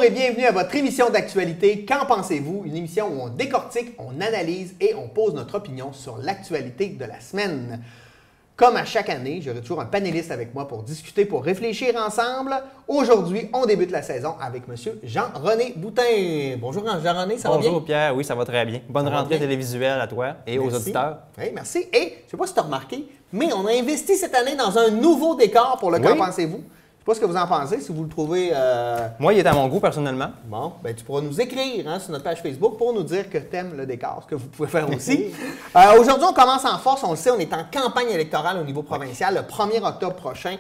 et bienvenue à votre émission d'actualité. Qu'en pensez-vous? Une émission où on décortique, on analyse et on pose notre opinion sur l'actualité de la semaine. Comme à chaque année, j'aurai toujours un panéliste avec moi pour discuter, pour réfléchir ensemble. Aujourd'hui, on débute la saison avec M. Jean-René Boutin. Bonjour Jean-René, ça va bien? Bonjour Pierre, oui, ça va très bien. Bonne rentrée télévisuelle à toi et aux auditeurs. Oui, merci. Et je ne sais pas si tu as remarqué, mais on a investi cette année dans un nouveau décor pour le Qu'en pensez-vous? Je ne sais pas ce que vous en pensez, si vous le trouvez... Moi, il est à mon goût, personnellement. Bon, ben tu pourras nous écrire sur notre page Facebook pour nous dire que tu aimes le décor, ce que vous pouvez faire aussi. Aujourd'hui, on commence en force. On le sait, on est en campagne électorale au niveau provincial. Le 1er octobre prochain,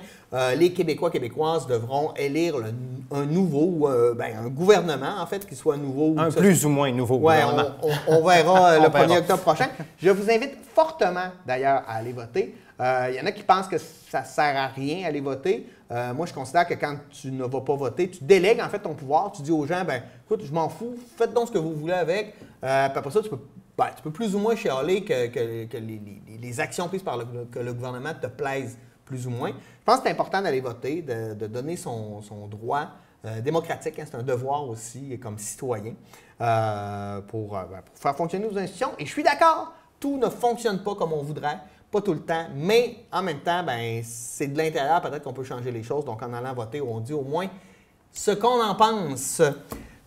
les Québécois, Québécoises devront élire un nouveau, un gouvernement, en fait, qui soit nouveau. Un plus ou moins nouveau gouvernement. On verra le 1er octobre prochain. Je vous invite fortement, d'ailleurs, à aller voter. Il y en a qui pensent que ça ne sert à rien aller voter. Moi, je considère que quand tu ne vas pas voter, tu délègues en fait ton pouvoir. Tu dis aux gens, ben écoute, je m'en fous, faites donc ce que vous voulez avec. Puis après ça, tu peux plus ou moins chialer que les actions prises par le gouvernement te plaisent plus ou moins. Je pense que c'est important d'aller voter, de donner son droit démocratique. C'est un devoir aussi comme citoyen pour faire fonctionner nos institutions. Et je suis d'accord, tout ne fonctionne pas comme on voudrait. Pas tout le temps, mais en même temps, c'est de l'intérieur, peut-être qu'on peut changer les choses. Donc, en allant voter, on dit au moins ce qu'on en pense.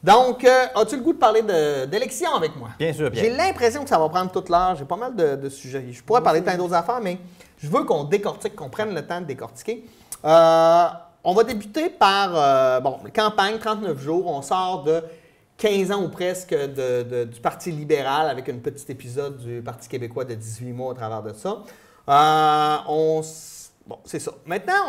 Donc, as-tu le goût de parler d'élection avec moi? Bien sûr, Pierre. J'ai l'impression que ça va prendre toute l'heure. J'ai pas mal de sujets. Je pourrais parler de plein d'autres affaires, mais je veux qu'on décortique, qu'on prenne le temps de décortiquer. On va débuter par, campagne, 39 jours. On sort de 15 ans ou presque du Parti libéral avec un petit épisode du Parti québécois de 18 mois au travers de ça. C'est ça. Maintenant,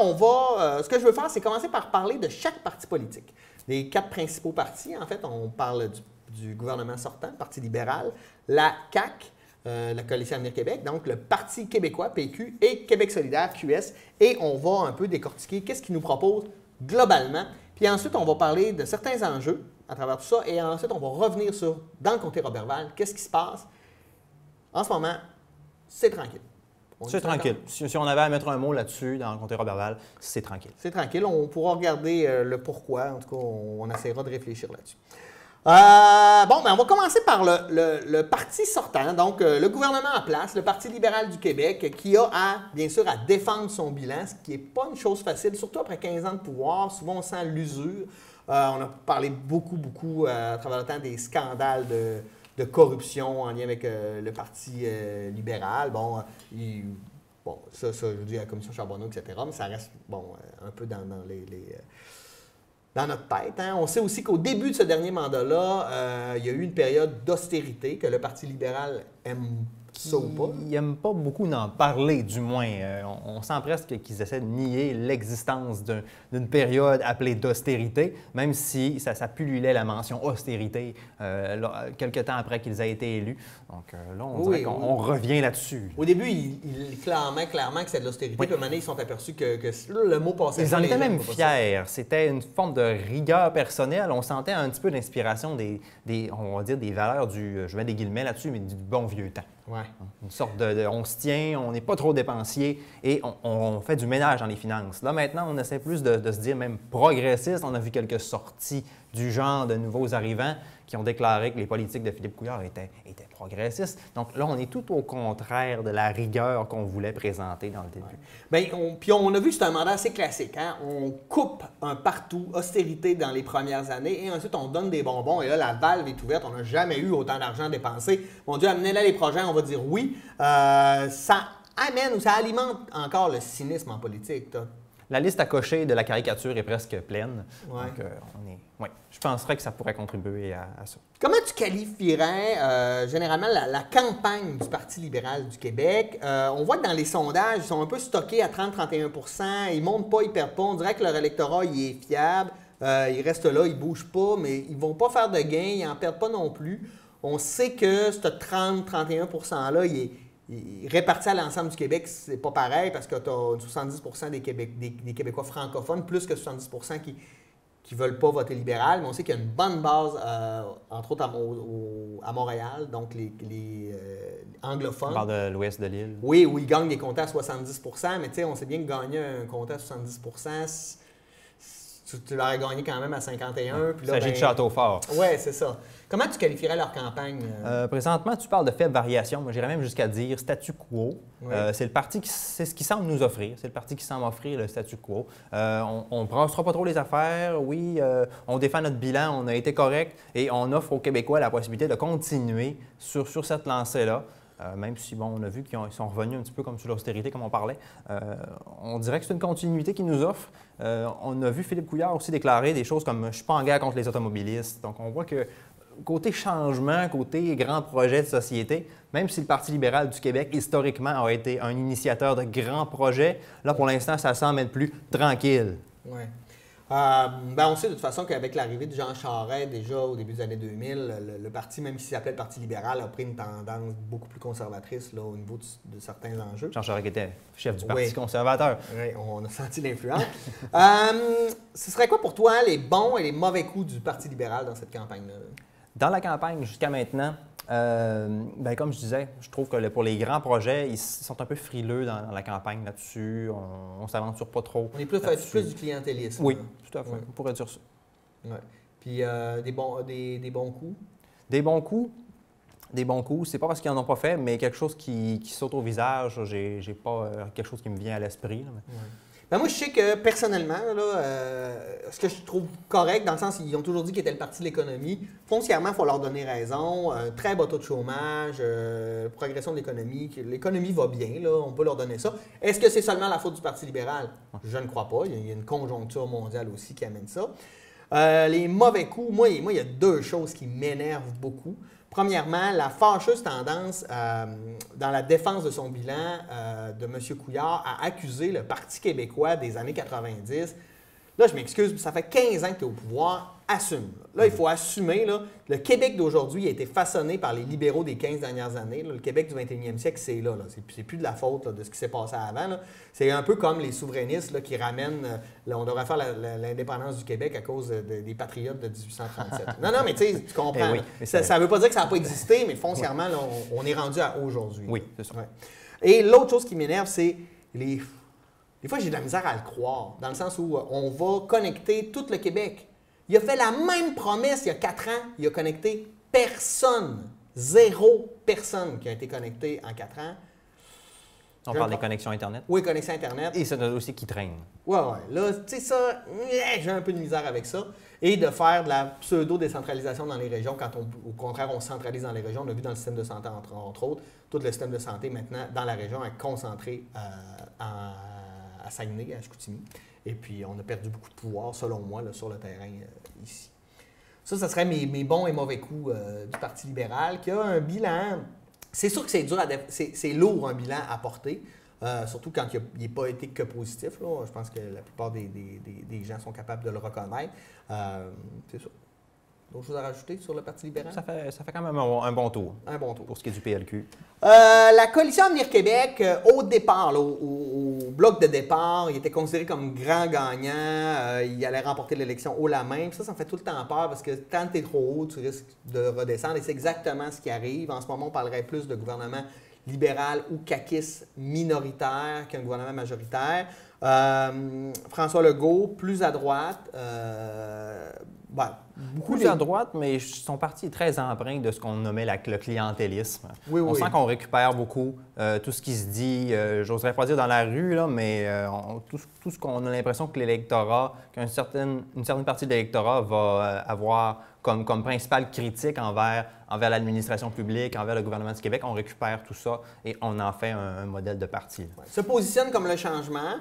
ce que je veux faire, c'est commencer par parler de chaque parti politique. Les 4 principaux partis, en fait, on parle du gouvernement sortant, Parti libéral, la CAQ, la Coalition Avenir Québec, donc le Parti québécois, PQ, et Québec solidaire, QS. Et on va un peu décortiquer qu'est-ce qu'ils nous proposent globalement. Puis ensuite, on va parler de certains enjeux à travers tout ça. Et ensuite, on va revenir dans le comté Roberval, qu'est-ce qui se passe. En ce moment, c'est tranquille. C'est tranquille. Si on avait à mettre un mot là-dessus dans le comté Roberval, c'est tranquille. C'est tranquille. On pourra regarder le pourquoi. En tout cas, on essaiera de réfléchir là-dessus. On va commencer par le parti sortant, donc le gouvernement en place, le Parti libéral du Québec, qui a bien sûr à défendre son bilan, ce qui n'est pas une chose facile, surtout après 15 ans de pouvoir. Souvent, on sent l'usure. On a parlé beaucoup à travers le temps des scandales de corruption en lien avec le Parti libéral. Ça, je veux dire, la commission Charbonneau, etc., mais ça reste un peu dans notre tête. Hein. On sait aussi qu'au début de ce dernier mandat-là, il y a eu une période d'austérité que le Parti libéral aime ça ou pas. Ils n'aiment pas beaucoup d'en parler, du moins. On sent presque qu'ils essaient de nier l'existence d'une période appelée d'austérité, même si ça pullulait la mention austérité quelques temps après qu'ils aient été élus. Donc là, on dirait qu'on revient là-dessus. Au début, ils clamaient clairement que c'était de l'austérité, puis maintenant, ils sont aperçus que le mot passait. Ils en étaient même fiers. C'était une forme de rigueur personnelle. On sentait un petit peu d'inspiration on va dire, des valeurs je mets des guillemets là-dessus, mais du bon vieux temps. Ouais. Une sorte on se tient, on n'est pas trop dépensier et on fait du ménage dans les finances. Là, maintenant, on essaie plus de se dire même progressiste. On a vu quelques sorties du genre de nouveaux arrivants qui ont déclaré que les politiques de Philippe Couillard étaient progressistes. Donc là, on est tout au contraire de la rigueur qu'on voulait présenter dans le début. Ouais. Puis on a vu que c'est un mandat assez classique. Hein? On coupe un partout, austérité dans les premières années, et ensuite on donne des bonbons. Et là, la valve est ouverte. On n'a jamais eu autant d'argent dépensé. Mon Dieu, amenez-là les projets, on va dire oui. Ça amène ou ça alimente encore le cynisme en politique. La liste à cocher de la caricature est presque pleine. Ouais. Donc, je penserais que ça pourrait contribuer à ça. Comment tu qualifierais généralement la campagne du Parti libéral du Québec? On voit que dans les sondages, ils sont un peu stockés à 30-31 %. Ils ne montent pas, ils ne perdent pas. On dirait que leur électorat il est fiable. Ils restent là, ils ne bougent pas, mais ils ne vont pas faire de gains, ils n'en perdent pas non plus. On sait que ce 30-31 %-là, il est réparti à l'ensemble du Québec, c'est pas pareil parce que tu as 70 % des Québécois francophones, plus que 70 % qui ne veulent pas voter libéral. Mais on sait qu'il y a une bonne base, entre autres à Montréal, donc les anglophones. On parle de l'ouest de l'île. Oui, où ils gagnent des comtés à 70 %, mais on sait bien que gagner un comté à 70 %, tu l'aurais gagné quand même à 51. Il s'agit de Château-Fort. Oui, c'est ça. Comment tu qualifierais leur campagne? Présentement, tu parles de faible variation. Moi, j'irais même jusqu'à dire statu quo. Oui. C'est ce qui semble nous offrir. C'est le parti qui semble offrir le statu quo. On ne brassera pas trop les affaires. Oui, on défend notre bilan. On a été correct. Et on offre aux Québécois la possibilité de continuer sur cette lancée-là. Même si, bon, on a vu qu'ils sont revenus un petit peu comme sur l'austérité, comme on parlait. On dirait que c'est une continuité qu'ils nous offrent. On a vu Philippe Couillard aussi déclarer des choses comme « je ne suis pas en guerre contre les automobilistes ». Donc, on voit que côté changement, côté grand projet de société, même si le Parti libéral du Québec, historiquement, a été un initiateur de grands projets, là, pour l'instant, ça semble être plus tranquille. Oui. On sait de toute façon qu'avec l'arrivée de Jean Charest, déjà au début des années 2000, le parti, même s'il s'appelait le Parti libéral, a pris une tendance beaucoup plus conservatrice là, au niveau de certains enjeux. Jean Charest était chef du Parti conservateur. Oui, on a senti l'influence. Ce serait quoi pour toi les bons et les mauvais coups du Parti libéral dans cette campagne-là? Dans la campagne, jusqu'à maintenant, comme je disais, je trouve que pour les grands projets, ils sont un peu frileux dans la campagne là-dessus. On ne s'aventure pas trop. On est plus du clientélisme. Oui, tout à fait. On pourrait dire ça. Ouais. Puis des bons coups? Des bons coups, c'est pas parce qu'ils n'en ont pas fait, mais quelque chose qui saute au visage. J'ai pas quelque chose qui me vient à l'esprit. Moi, je sais que personnellement, ce que je trouve correct, dans le sens qu'ils ont toujours dit qu'ils étaient le parti de l'économie, foncièrement, il faut leur donner raison. Très bas taux de chômage, progression de l'économie. L'économie va bien, là, on peut leur donner ça. Est-ce que c'est seulement la faute du Parti libéral? Je ne crois pas. Il y a une conjoncture mondiale aussi qui amène ça. Les mauvais coups, moi, il y a deux choses qui m'énervent beaucoup. Premièrement, la fâcheuse tendance dans la défense de son bilan de M. Couillard à accuser le Parti québécois des années 90. Là, je m'excuse, ça fait 15 ans que tu es au pouvoir, assume. Là, il faut assumer, là, le Québec d'aujourd'hui a été façonné par les libéraux des 15 dernières années. Là. Le Québec du 21e siècle, c'est là. C'est plus de la faute là, de ce qui s'est passé avant. C'est un peu comme les souverainistes là, qui ramènent, on devrait faire l'indépendance du Québec à cause des patriotes de 1837. Non, mais tu comprends. Oui, ça ne veut pas dire que ça n'a pas existé, mais foncièrement, là, on est rendu à aujourd'hui. Oui, c'est ça. Ouais. Et l'autre chose qui m'énerve, c'est des fois, j'ai de la misère à le croire, dans le sens où on va connecter tout le Québec. Il a fait la même promesse il y a 4 ans. Il a connecté personne. 0 personne qui a été connectée en 4 ans. On parle des connexions Internet? Oui, connexions Internet. Et c'est un dossier qui traîne. Oui. Là, tu sais, ça, j'ai un peu de misère avec ça. Et de faire de la pseudo-décentralisation dans les régions quand, au contraire, on centralise dans les régions. On a vu dans le système de santé, entre autres, tout le système de santé maintenant dans la région est concentré à Saguenay, à Chicoutimi. Et puis, on a perdu beaucoup de pouvoir, selon moi, là, sur le terrain ici. Ça serait mes bons et mauvais coups du Parti libéral, qui a un bilan. C'est sûr que c'est dur c'est lourd un bilan à porter, surtout quand il n'est pas été que positif. Là. Je pense que la plupart des gens sont capables de le reconnaître. C'est ça. D'autres choses à rajouter sur le Parti libéral? Ça fait quand même un bon tour. Un bon tour. Pour ce qui est du PLQ. La coalition Avenir Québec, au départ, là, au bloc de départ, il était considéré comme grand gagnant. Il allait remporter l'élection haut la main. Puis ça me fait tout le temps peur parce que quand tu es trop haut, tu risques de redescendre. Et c'est exactement ce qui arrive. En ce moment, on parlerait plus de gouvernement libéral ou caquiste minoritaire qu'un gouvernement majoritaire. François Legault, plus à droite. Beaucoup plus à droite, mais son parti est très empreint de ce qu'on nommait le clientélisme. On sent qu'on récupère beaucoup tout ce qui se dit, j'oserais pas dire dans la rue, là, mais tout ce qu'on a l'impression que l'électorat, qu'une certaine partie de l'électorat va avoir comme principale critique envers l'administration publique, envers le gouvernement du Québec, on récupère tout ça et on en fait un modèle de parti. Ouais. Se positionne comme le changement.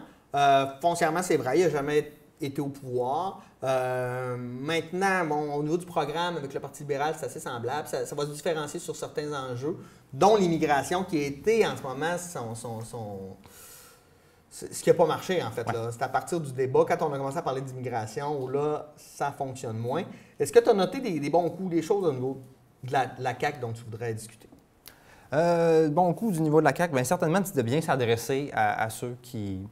Foncièrement, c'est vrai, il n'a jamais été au pouvoir. Maintenant, au niveau du programme avec le Parti libéral, c'est assez semblable. Ça va se différencier sur certains enjeux, dont l'immigration qui a été en ce moment ce qui n'a pas marché, en fait. Ouais. C'est à partir du débat, quand on a commencé à parler d'immigration, où là, ça fonctionne moins. Est-ce que tu as noté des bons coups, des choses au niveau de la CAQ dont tu voudrais discuter? Bon coup du niveau de la CAQ, bien certainement de bien s'adresser à ceux qui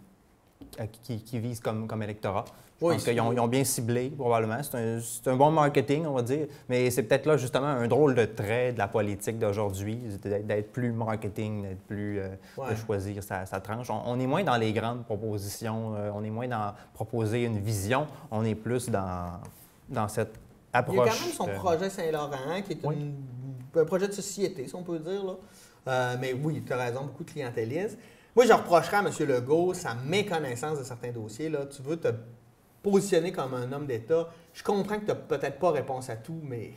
qui visent comme électorat. Je pense qu'ils ont bien ciblé, probablement. C'est un bon marketing, on va dire, mais c'est peut-être là, justement, un drôle de trait de la politique d'aujourd'hui, d'être plus marketing, d'être plus... de choisir sa tranche. On est moins dans les grandes propositions, on est moins dans proposer une vision, on est plus dans cette approche. Il y a quand même son projet Saint-Laurent, qui est un projet de société, si on peut dire, là. Mais oui, tu as raison, beaucoup de clientélisme. Moi, je reprocherais à M. Legault sa méconnaissance de certains dossiers. Là. Tu veux te positionner comme un homme d'État. Je comprends que tu n'as peut-être pas réponse à tout, mais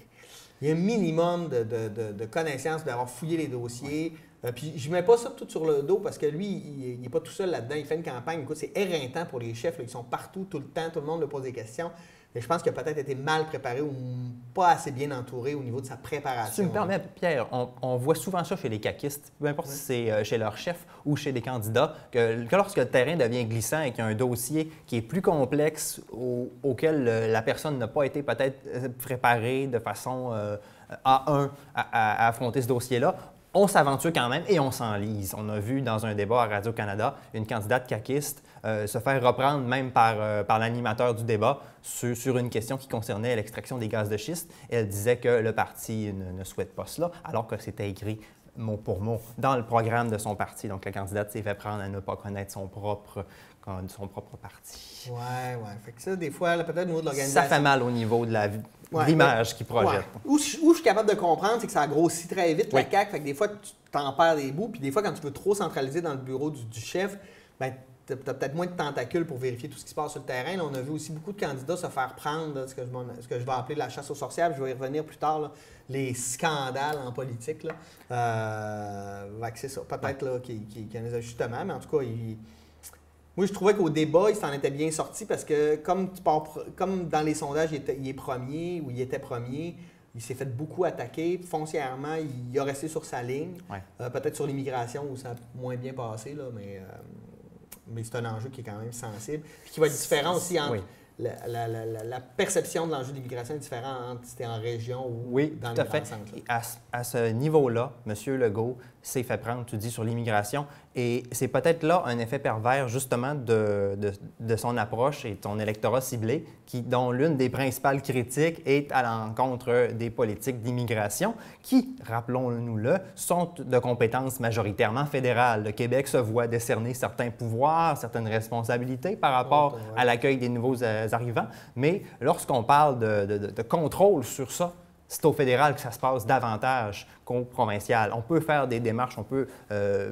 il y a un minimum de connaissances, d'avoir fouillé les dossiers. Puis je ne mets pas ça tout sur le dos parce que lui, il n'est pas tout seul là-dedans. Il fait une campagne. Écoute, c'est éreintant pour les chefs. Là. Ils sont partout, tout le temps. Tout le monde lui pose des questions. Mais je pense qu'il a peut-être été mal préparé ou pas assez bien entouré au niveau de sa préparation. Si tu me permets, Pierre, on voit souvent ça chez les caquistes, peu importe si c'est chez leur chef ou chez des candidats, que lorsque le terrain devient glissant et qu'il y a un dossier qui est plus complexe auquel la personne n'a pas été peut-être préparée de façon à affronter ce dossier-là, on s'aventure quand même et on s'enlise. On a vu dans un débat à Radio-Canada une candidate caquiste se faire reprendre même par l'animateur du débat sur une question qui concernait l'extraction des gaz de schiste. Elle disait que le parti ne souhaite pas cela, alors que c'était écrit mot pour mot dans le programme de son parti. Donc la candidate s'est fait prendre à ne pas connaître son propre parti. Oui. Fait que ça, des fois, peut-être au niveau de l'organisation. Ça fait mal au niveau de l'image qu'il projette. Où je suis capable de comprendre, c'est que ça grossit très vite, la CAQ. Fait que des fois, tu t'en perds des bouts. Puis des fois, quand tu veux trop centraliser dans le bureau du chef, ben, tu as peut-être moins de tentacules pour vérifier tout ce qui se passe sur le terrain. Là, on a vu aussi beaucoup de candidats se faire prendre, là, ce que je vais appeler la chasse aux sorcières. Je vais y revenir plus tard, là, les scandales en politique. C'est ça. Peut-être qu'il y a des ajustements, mais en tout cas, moi, je trouvais qu'au débat, il s'en était bien sorti parce que comme dans les sondages, il est premier ou il était premier, il s'est fait beaucoup attaquer. Foncièrement, il a resté sur sa ligne. Peut-être sur l'immigration où ça a moins bien passé, là, mais c'est un enjeu qui est quand même sensible. Puis qui va être différent aussi entre la perception de l'enjeu d'immigration est différente entre si tu es en région ou dans les grands centres. À ce niveau-là, M. Legault s'est fait prendre, tu dis, sur l'immigration. Et c'est peut-être là un effet pervers, justement, de son approche et de son électorat ciblé, dont l'une des principales critiques est à l'encontre des politiques d'immigration, qui, rappelons-nous-le, sont de compétences majoritairement fédérales. Le Québec se voit décerner certains pouvoirs, certaines responsabilités par rapport à l'accueil des nouveaux arrivants. Mais lorsqu'on parle de contrôle sur ça, c'est au fédéral que ça se passe davantage qu'au provincial. On peut faire des démarches, on peut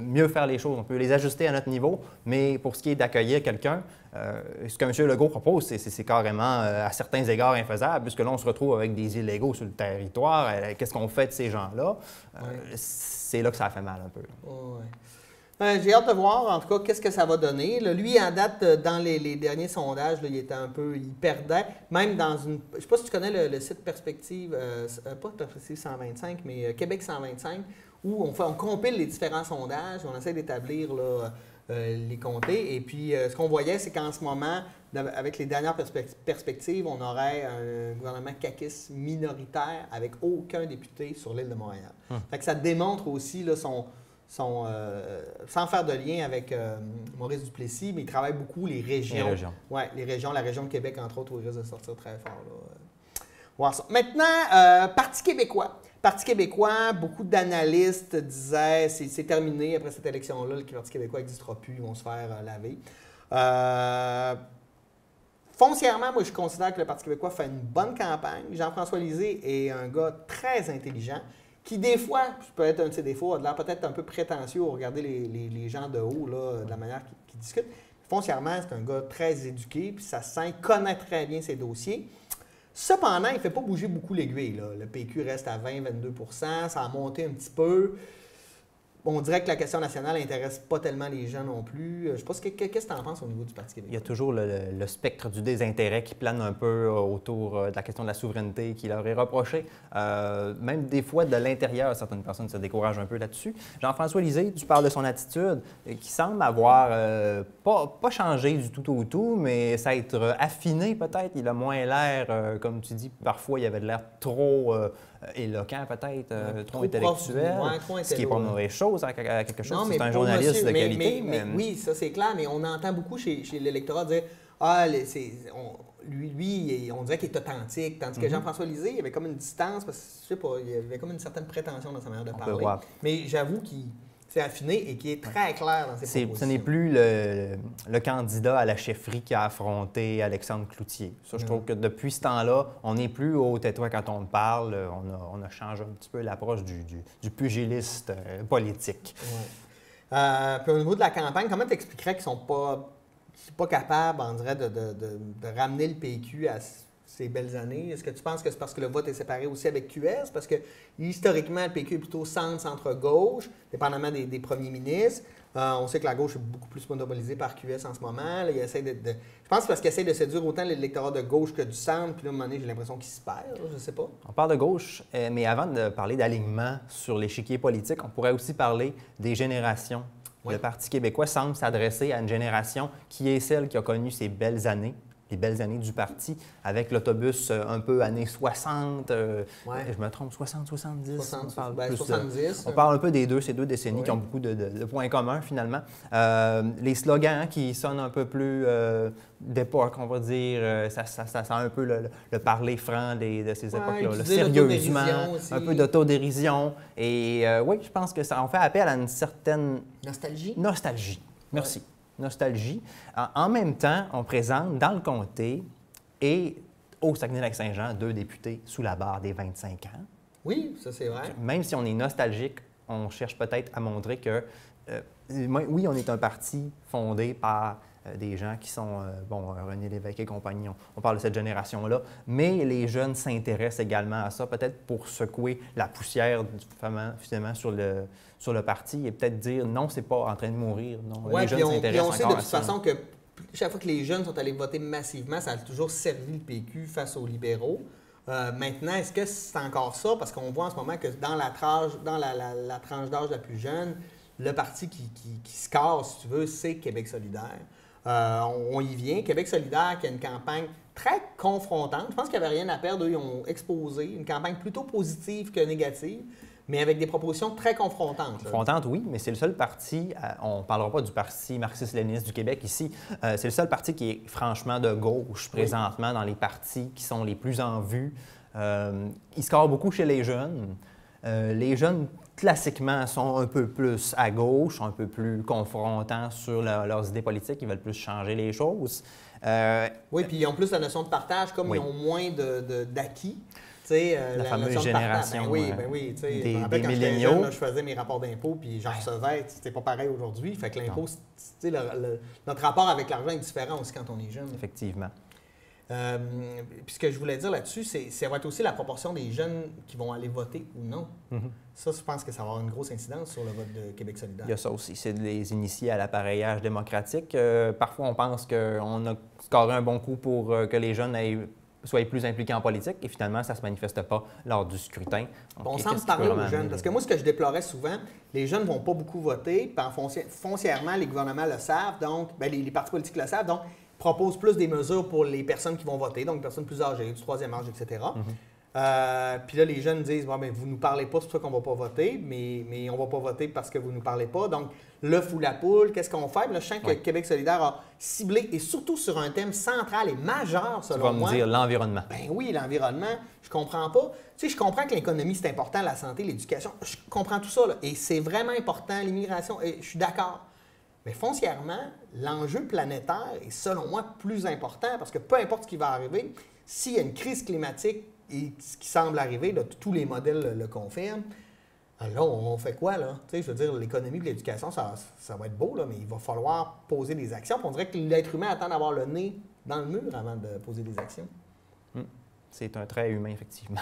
mieux faire les choses, on peut les ajuster à notre niveau, mais pour ce qui est d'accueillir quelqu'un, ce que M. Legault propose, c'est carrément à certains égards infaisable, puisque là, on se retrouve avec des illégaux sur le territoire. Qu'est-ce qu'on fait de ces gens-là? C'est là que ça a fait mal un peu. J'ai hâte de voir, en tout cas, qu'est-ce que ça va donner. Là, lui, en date, dans les derniers sondages, là, il perdait. Même dans une... Je ne sais pas si tu connais le site Perspective, pas Perspective 125, mais Québec 125, où on compile les différents sondages, on essaie d'établir les comtés. Et puis, ce qu'on voyait, c'est qu'en ce moment, avec les dernières perspectives, on aurait un gouvernement caquiste minoritaire avec aucun député sur l'île de Montréal. Fait que ça démontre aussi là, sans faire de lien avec Maurice Duplessis, mais il travaille beaucoup les régions. Les régions, la région de Québec, entre autres, où il risque de sortir très fort. Voir ça. Maintenant, Parti québécois. Parti québécois, beaucoup d'analystes disaient c'est terminé après cette élection-là, le Parti québécois n'existera plus, ils vont se faire laver. Foncièrement, moi, je considère que le Parti québécois fait une bonne campagne. Jean-François Lisée est un gars très intelligent, qui des fois, peut être un de ses défauts, a l'air peut-être un peu prétentieux au regarder les gens de haut, là, de la manière qu'ils discutent. Foncièrement, c'est un gars très éduqué, puis ça se sent, il connaît très bien ses dossiers. Cependant, il ne fait pas bouger beaucoup l'aiguille. Le PQ reste à 20-22 %, ça a monté un petit peu. On dirait que la question nationale n'intéresse pas tellement les gens non plus. Je ne sais pas, qu'est-ce que tu en penses au niveau du Parti québécois? Il y a toujours le spectre du désintérêt qui plane un peu autour de la question de la souveraineté qui leur est reprochée. Même des fois, de l'intérieur, certaines personnes se découragent un peu là-dessus. Jean-François Lisée, tu parles de son attitude qui semble avoir pas changé du tout au tout, mais s'être affiné peut-être. Il a moins l'air, comme tu dis, parfois il avait de l'air trop éloquent peut-être, trop trop intellectuel, trop ce qui n'est pas une mauvaise chose à quelque chose. C'est un pour journaliste monsieur, de qualité. Oui, ça c'est clair, mais on entend beaucoup chez l'électorat dire « Ah, lui, on dirait qu'il est authentique. » Tandis que Jean-François Lisée, il avait comme une distance, parce que, je sais pas, il avait comme une certaine prétention dans sa manière de parler. Mais j'avoue qu'il s'est affiné et qu'il est très clair dans ses propositions. Ce n'est plus le candidat à la chefferie qui a affronté Alexandre Cloutier. Ça, je trouve que depuis ce temps-là, on n'est plus au tais-toi quand on parle. On a changé un petit peu l'approche du pugiliste politique. Ouais. Puis au niveau de la campagne, comment tu expliquerais qu'ils sont pas capables, on dirait, de ramener le PQ à ces belles années? Est-ce que tu penses que c'est parce que le vote est séparé aussi avec QS? Parce que historiquement, le PQ est plutôt centre-gauche, dépendamment des premiers ministres. On sait que la gauche est beaucoup plus monopolisée par QS en ce moment. Là, je pense que c'est parce qu'il essaie de séduire autant l'électorat de gauche que du centre. Puis là, à un moment donné, j'ai l'impression qu'il se perd. Je ne sais pas. On parle de gauche, mais avant de parler d'alignement sur l'échiquier politique, on pourrait aussi parler des générations. Oui. Le Parti québécois semble s'adresser à une génération qui est celle qui a connu ces belles années, les belles années du parti, avec l'autobus un peu années 60, je me trompe, 60, 70? 70. On parle un peu ces deux décennies qui ont beaucoup de points communs, finalement. Les slogans qui sonnent un peu plus d'époque, on va dire, ça sent un peu le parler franc de ces époques-là. Sérieusement, un peu d'autodérision. Et oui, je pense que ça en fait appel à une certaine... Nostalgie. Merci. Nostalgie. En même temps, on présente dans le comté et au Saguenay-Lac-Saint-Jean 2 députés sous la barre des 25 ans. Oui, ça c'est vrai. Même si on est nostalgique, on cherche peut-être à montrer que, oui, on est un parti fondé par des gens qui sont, René Lévesque et compagnie, on parle de cette génération-là, mais les jeunes s'intéressent également à ça, peut-être pour secouer la poussière finalement sur le parti et peut-être dire non, c'est pas en train de mourir. Oui, puis on sait de toute façon que chaque fois que les jeunes sont allés voter massivement, ça a toujours servi le PQ face aux libéraux. Maintenant, est-ce que c'est encore ça? Parce qu'on voit en ce moment que dans la tranche d'âge la plus jeune, le parti qui score, si tu veux, c'est Québec solidaire. On y vient. Québec solidaire qui a une campagne très confrontante. Je pense qu'il n'y avait rien à perdre. Eux, ils ont exposé une campagne plutôt positive que négative, mais avec des propositions très confrontantes. Confrontantes, oui, mais c'est le seul parti, on ne parlera pas du parti marxiste-léniniste du Québec ici, c'est le seul parti qui est franchement de gauche présentement dans les partis qui sont les plus en vue. Il score beaucoup chez les jeunes. Les jeunes, classiquement, sont un peu plus à gauche, un peu plus confrontants sur leurs idées politiques. Ils veulent plus changer les choses. Oui, puis ils ont plus la notion de partage, comme ils ont moins d'acquis. La fameuse génération des milléniaux. Je faisais mes rapports d'impôts, puis j'en recevais. C'était pas pareil aujourd'hui. Fait que l'impôt, notre rapport avec l'argent est différent aussi quand on est jeune. Effectivement. Puis ce que je voulais dire là-dessus, ça va être aussi la proportion des jeunes qui vont aller voter ou non. Ça, je pense que ça va avoir une grosse incidence sur le vote de Québec solidaire. Il y a ça aussi, c'est de les initier à l'appareillage démocratique. Parfois, on pense qu'on a scoré un bon coup pour que les jeunes soient plus impliqués en politique et finalement, ça ne se manifeste pas lors du scrutin. Donc, on semble parler aux jeunes, parce que moi, ce que je déplorais souvent, les jeunes ne vont pas beaucoup voter, puis foncièrement, les gouvernements le savent, donc les partis politiques le savent, donc propose plus des mesures pour les personnes qui vont voter, donc les personnes plus âgées, du troisième âge, etc. Puis là, les jeunes disent vous ne nous parlez pas, c'est pour ça qu'on ne va pas voter, mais on ne va pas voter parce que vous ne nous parlez pas. Donc, l'œuf ou la poule, qu'est-ce qu'on fait? Puis là, je sens que Québec solidaire a ciblé, et surtout sur un thème central et majeur, selon moi. Tu vas me dire l'environnement. Ben oui, l'environnement. Je comprends pas. Tu sais, je comprends que l'économie, c'est important, la santé, l'éducation. Je comprends tout ça, là, et c'est vraiment important, l'immigration, et je suis d'accord. Mais foncièrement, l'enjeu planétaire est, selon moi, plus important parce que peu importe ce qui va arriver, s'il y a une crise climatique et ce qui semble arriver, là, tous les modèles le confirment, là, on fait quoi, là? Tu sais, je veux dire, l'économie et l'éducation, ça va être beau, là, mais il va falloir poser des actions. Puis on dirait que l'être humain attend d'avoir le nez dans le mur avant de poser des actions. C'est un trait humain, effectivement.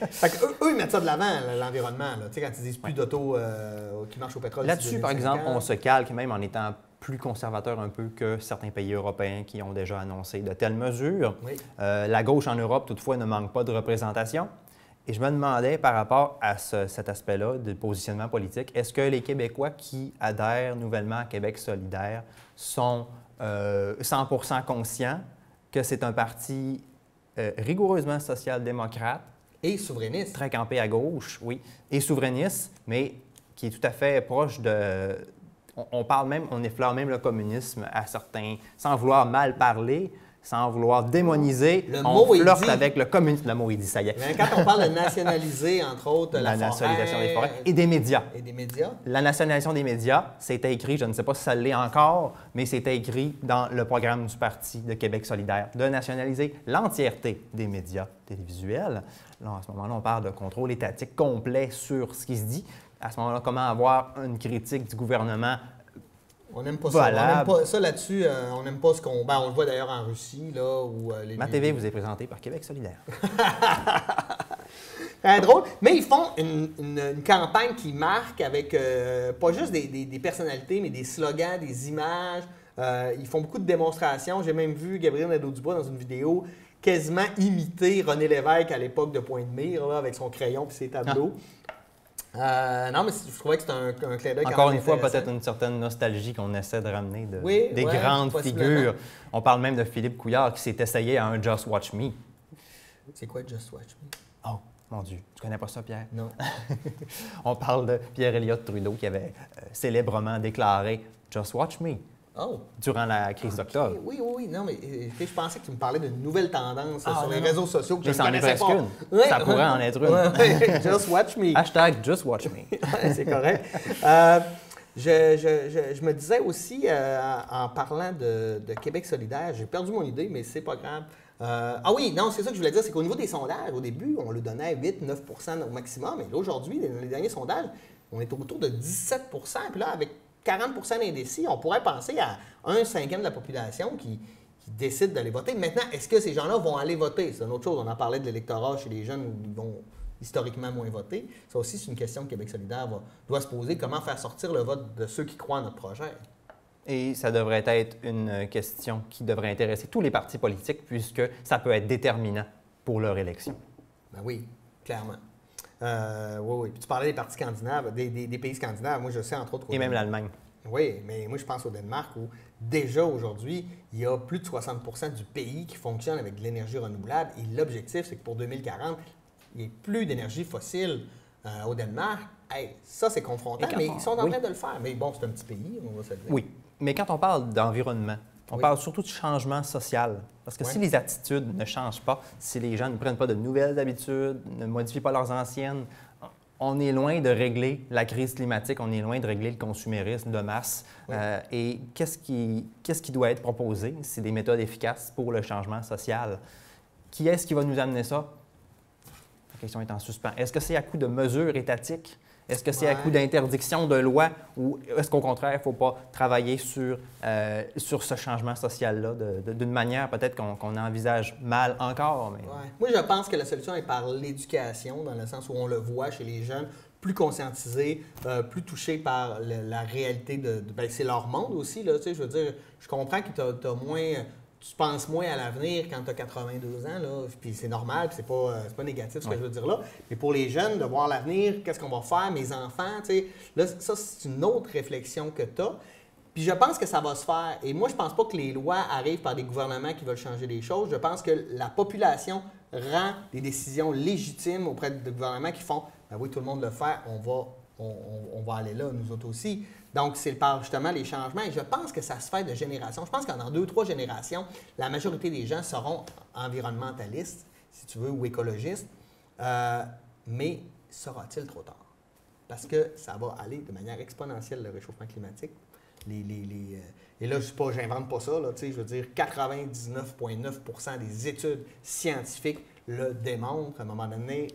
Fait qu'eux, ils mettent ça de l'avant, l'environnement. Tu sais, quand ils disent plus d'autos qui marchent au pétrole. Là-dessus, par exemple, on se calque même en étant plus conservateur un peu que certains pays européens qui ont déjà annoncé de telles mesures. Oui. La gauche en Europe, toutefois, ne manque pas de représentation. Et je me demandais, par rapport à cet aspect-là de positionnement politique, est-ce que les Québécois qui adhèrent nouvellement à Québec solidaire sont 100% conscients que c'est un parti rigoureusement social-démocrate Et souverainiste. Très campé à gauche, oui. Et souverainiste, mais qui est tout à fait proche de... On parle même, on effleure même le communisme à certains... Sans vouloir mal parler, sans vouloir démoniser, on flirte avec le communisme. Le mot est dit, ça y est. Mais quand on parle de nationaliser, entre autres, la nationalisation des forêts et des médias. Et des médias. La nationalisation des médias, c'était écrit, je ne sais pas si ça l'est encore, mais c'était écrit dans le programme du Parti de Québec solidaire, de nationaliser l'entièreté des médias télévisuels. Là, à ce moment-là, on parle de contrôle étatique complet sur ce qui se dit. À ce moment-là, comment avoir une critique du gouvernement? On n'aime pas ça. On n'aime pas ça là-dessus. On n'aime pas ce qu'on... Ben, on le voit d'ailleurs en Russie, là, où... Ma TV vous est présentée par Québec solidaire. Très drôle. Mais ils font une campagne qui marque avec pas juste des personnalités, mais des slogans, des images. Ils font beaucoup de démonstrations. J'ai même vu Gabriel Nadeau-Dubois dans une vidéo quasiment imiter René Lévesque à l'époque de Pointe-de-Mire, là, avec son crayon et ses tableaux. Non, mais je trouvais que c'était un clin d'œil. Encore une fois, peut-être une certaine nostalgie qu'on essaie de ramener des grandes figures. On parle même de Philippe Couillard qui s'est essayé à un Just Watch Me. C'est quoi Just Watch Me? Oh, mon Dieu. Tu connais pas ça, Pierre? Non. On parle de Pierre Elliott Trudeau qui avait célèbrement déclaré Just Watch Me. Oh. Durant la crise d'octobre. Oui. Non, mais je pensais que tu me parlais d'une nouvelle tendance sur les réseaux sociaux que je ne connaissais presque pas. Une. Ça pourrait en être une. Just watch me. Hashtag Just Watch Me. C'est correct. Je me disais aussi, en parlant de Québec solidaire, j'ai perdu mon idée, mais c'est pas grave. C'est ça que je voulais dire, c'est qu'au niveau des sondages, au début, on le donnait à 8-9 au maximum, mais là, aujourd'hui, dans les derniers sondages, on est autour de 17 puis là, avec 40 d'indécis, on pourrait penser à 1/5 de la population qui décide d'aller voter. Maintenant, est-ce que ces gens-là vont aller voter? C'est une autre chose. On en parlait de l'électorat chez les jeunes où ils vont historiquement moins voter. Ça aussi, c'est une question que Québec solidaire doit se poser. Comment faire sortir le vote de ceux qui croient à notre projet? Et ça devrait être une question qui devrait intéresser tous les partis politiques puisque ça peut être déterminant pour leur élection. Ben oui, clairement. Oui. Puis tu parlais des partis scandinaves, des pays scandinaves. Moi, je sais, entre autres... Et même l'Allemagne. Oui, mais moi, je pense au Danemark où déjà aujourd'hui, il y a plus de 60 du pays qui fonctionne avec de l'énergie renouvelable. Et l'objectif, c'est que pour 2040, il n'y ait plus d'énergie fossile au Danemark. Hey, ça, c'est confrontant, mais ils sont en train de le faire. Mais bon, c'est un petit pays, on va se le dire. Oui, mais quand on parle d'environnement, on parle surtout de changement social. Parce que si les attitudes ne changent pas, si les gens ne prennent pas de nouvelles habitudes, ne modifient pas leurs anciennes, on est loin de régler la crise climatique, on est loin de régler le consumérisme de masse. Oui. Et qu'est-ce qui doit être proposé? C'est des méthodes efficaces pour le changement social. Qui est-ce qui va nous amener ça? La question est en suspens. Est-ce que c'est à coup de mesures étatiques? Est-ce que c'est à coup d'interdiction de loi ou est-ce qu'au contraire, il ne faut pas travailler sur ce changement social-là d'une manière peut-être qu'on envisage mal encore? Mais... Ouais. Moi, je pense que la solution est par l'éducation, dans le sens où on le voit chez les jeunes, plus conscientisés, plus touchés par la réalité ben, c'est leur monde aussi. Là, tu sais, je veux dire, je comprends que tu as moins... Tu penses moins à l'avenir quand tu as 82 ans, là, puis c'est normal, puis c'est pas négatif ce que je veux dire là. Mais pour les jeunes, de voir l'avenir, qu'est-ce qu'on va faire, mes enfants, tu sais, là, ça, c'est une autre réflexion que tu as. Puis je pense que ça va se faire. Et moi, je pense pas que les lois arrivent par des gouvernements qui veulent changer les choses. Je pense que la population rend des décisions légitimes auprès de gouvernements qui font « ben oui, tout le monde le fait, on va aller là, nous autres aussi ». Donc, c'est par justement les changements. Et je pense que ça se fait de génération. Je pense qu'en 2-3 générations, la majorité des gens seront environnementalistes, si tu veux, ou écologistes. Mais sera-t-il trop tard? Parce que ça va aller de manière exponentielle, le réchauffement climatique. Et là, j'invente pas ça. Là, je veux dire, 99,9 des études scientifiques le démontrent à un moment donné.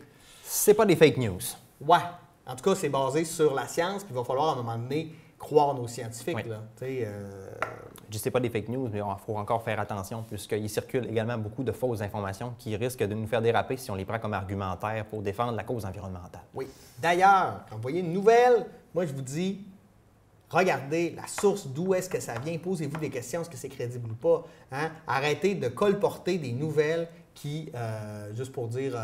C'est pas des fake news. Ouais. En tout cas, c'est basé sur la science, puis il va falloir à un moment donné croire nos scientifiques. Oui. Là. Je ne sais pas des fake news, mais il faut encore faire attention puisqu'il circule également beaucoup de fausses informations qui risquent de nous faire déraper si on les prend comme argumentaire pour défendre la cause environnementale. Oui. D'ailleurs, quand vous voyez une nouvelle, moi je vous dis, regardez la source, d'où est-ce que ça vient, posez-vous des questions, est-ce que c'est crédible ou pas. Hein? Arrêtez de colporter des nouvelles qui, juste pour dire,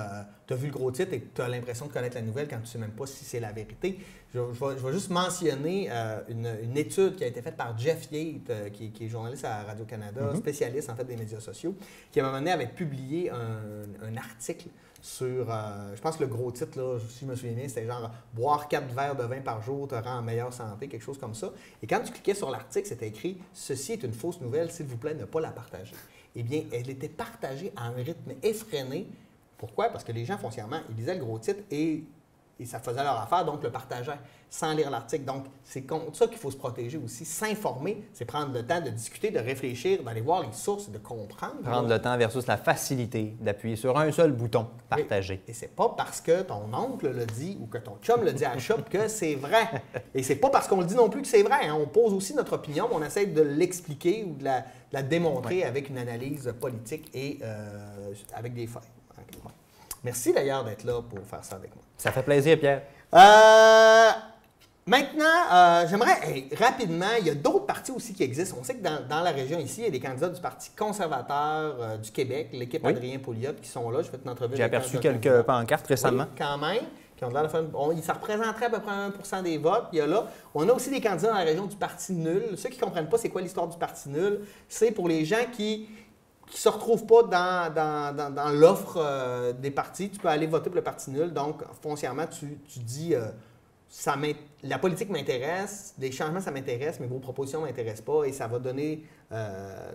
tu as vu le gros titre et tu as l'impression de connaître la nouvelle quand tu ne sais même pas si c'est la vérité. Je vais juste mentionner une étude qui a été faite par Jeff Yates, qui est journaliste à Radio-Canada, spécialiste en fait des médias sociaux, qui à un moment donné avait publié un article sur, je pense que le gros titre, là, si je me souviens bien, c'était genre « Boire 4 verres de vin par jour te rend en meilleure santé », quelque chose comme ça. Et quand tu cliquais sur l'article, c'était écrit « Ceci est une fausse nouvelle, s'il vous plaît, ne pas la partager ». Eh bien, elle était partagée à un rythme effréné. Pourquoi? Parce que les gens, foncièrement, ils lisaient le gros titre et ça faisait leur affaire, donc le partageaient sans lire l'article. Donc, c'est contre ça qu'il faut se protéger aussi. S'informer, c'est prendre le temps de discuter, de réfléchir, d'aller voir les sources, de comprendre. Prendre le temps versus la facilité d'appuyer sur un seul bouton, partager. Et c'est pas parce que ton oncle le dit ou que ton chum le dit à la shop que c'est vrai. Et c'est pas parce qu'on le dit non plus que c'est vrai. Hein. On pose aussi notre opinion, on essaie de l'expliquer ou de la démontrer avec une analyse politique et avec des faits. Merci d'ailleurs d'être là pour faire ça avec moi. Ça fait plaisir, Pierre. Maintenant, j'aimerais rapidement, il y a d'autres partis aussi qui existent. On sait que dans la région ici, il y a des candidats du Parti conservateur du Québec, l'équipe Adrien Pouliot, qui sont là. J'ai fait une entrevue. J'ai aperçu quelques pancartes récemment. Oui, quand même. Qui ont l'air de faire ça représenterait à peu près 1 % des votes. Il y a là. On a aussi des candidats dans la région du Parti nul. Ceux qui ne comprennent pas c'est quoi l'histoire du Parti nul, c'est pour les gens qui ne se retrouvent pas dans l'offre des partis. Tu peux aller voter pour le Parti nul. Donc, foncièrement, tu dis la politique m'intéresse, les changements, ça m'intéresse, mais vos propositions ne m'intéressent pas et ça va donner,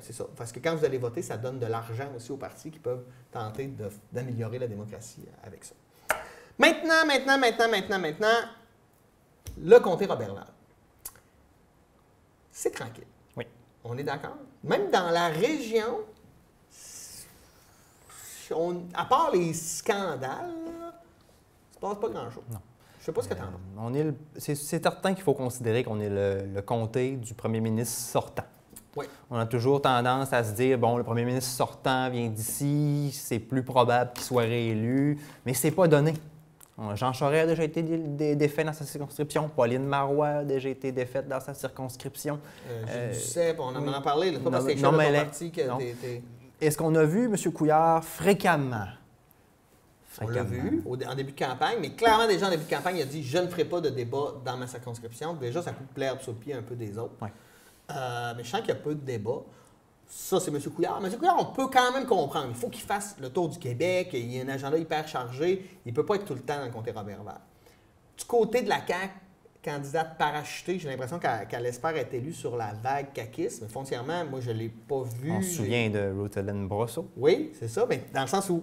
c'est ça. Parce que quand vous allez voter, ça donne de l'argent aussi aux partis qui peuvent tenter d'améliorer la démocratie avec ça. Maintenant, le comté Roberval. C'est tranquille. Oui. On est d'accord? Même dans la région, à part les scandales, il ne se passe pas grand-chose. Non. Je ne sais pas ce que tu en penses. C'est certain qu'il faut considérer qu'on est le comté du premier ministre sortant. Oui. On a toujours tendance à se dire, bon, le premier ministre sortant vient d'ici, c'est plus probable qu'il soit réélu, mais c'est pas donné. Jean Charest a déjà été défait dans sa circonscription. Pauline Marois a déjà été défaite dans sa circonscription. Je sais, on en a parlé. Pas parce que c'est de ton parti que Est-ce qu'on a vu M. Couillard fréquemment? On l'a vu en début de campagne, mais clairement, déjà en début de campagne, il a dit « Je ne ferai pas de débat dans ma circonscription ». Déjà, ça coupe l'herbe sur le pied un peu des autres. Ouais. Mais je sens qu'il y a peu de débat. Ça, c'est M. Couillard. M. Couillard, on peut quand même comprendre. Il faut qu'il fasse le tour du Québec. Il y a un agenda hyper chargé. Il ne peut pas être tout le temps dans le comté Roberval. Du côté de la CAQ, candidate parachutée, j'ai l'impression qu'elle espère être élue sur la vague caquiste. Mais foncièrement, moi, je ne l'ai pas vue. On se souvient de Ruth-Hélène Brosseau. Oui, c'est ça. Mais dans le sens où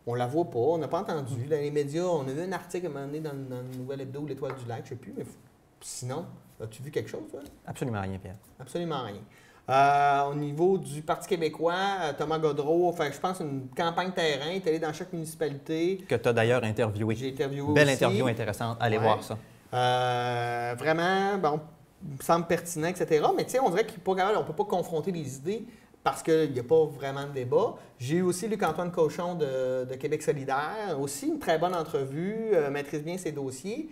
on la voit pas, on n'a pas entendu. Dans les médias, on a vu un article à un moment donné dans le Nouvel Hebdo, l'Étoile du Lac, je ne sais plus. Mais sinon, as-tu vu quelque chose, toi? Absolument rien, Pierre. Absolument rien. Au niveau du Parti québécois, Thomas Godreau, je pense une campagne terrain, il est allé dans chaque municipalité. Que tu as d'ailleurs interviewé. J'ai interviewé Belle aussi. interview intéressante, allez voir ça. Vraiment, bon, il me semble pertinent, etc. Mais tu sais, on dirait qu'on ne peut pas confronter les idées parce qu'il n'y a pas vraiment de débat. J'ai eu aussi Luc-Antoine Cochon de Québec solidaire, aussi une très bonne entrevue, maîtrise bien ses dossiers.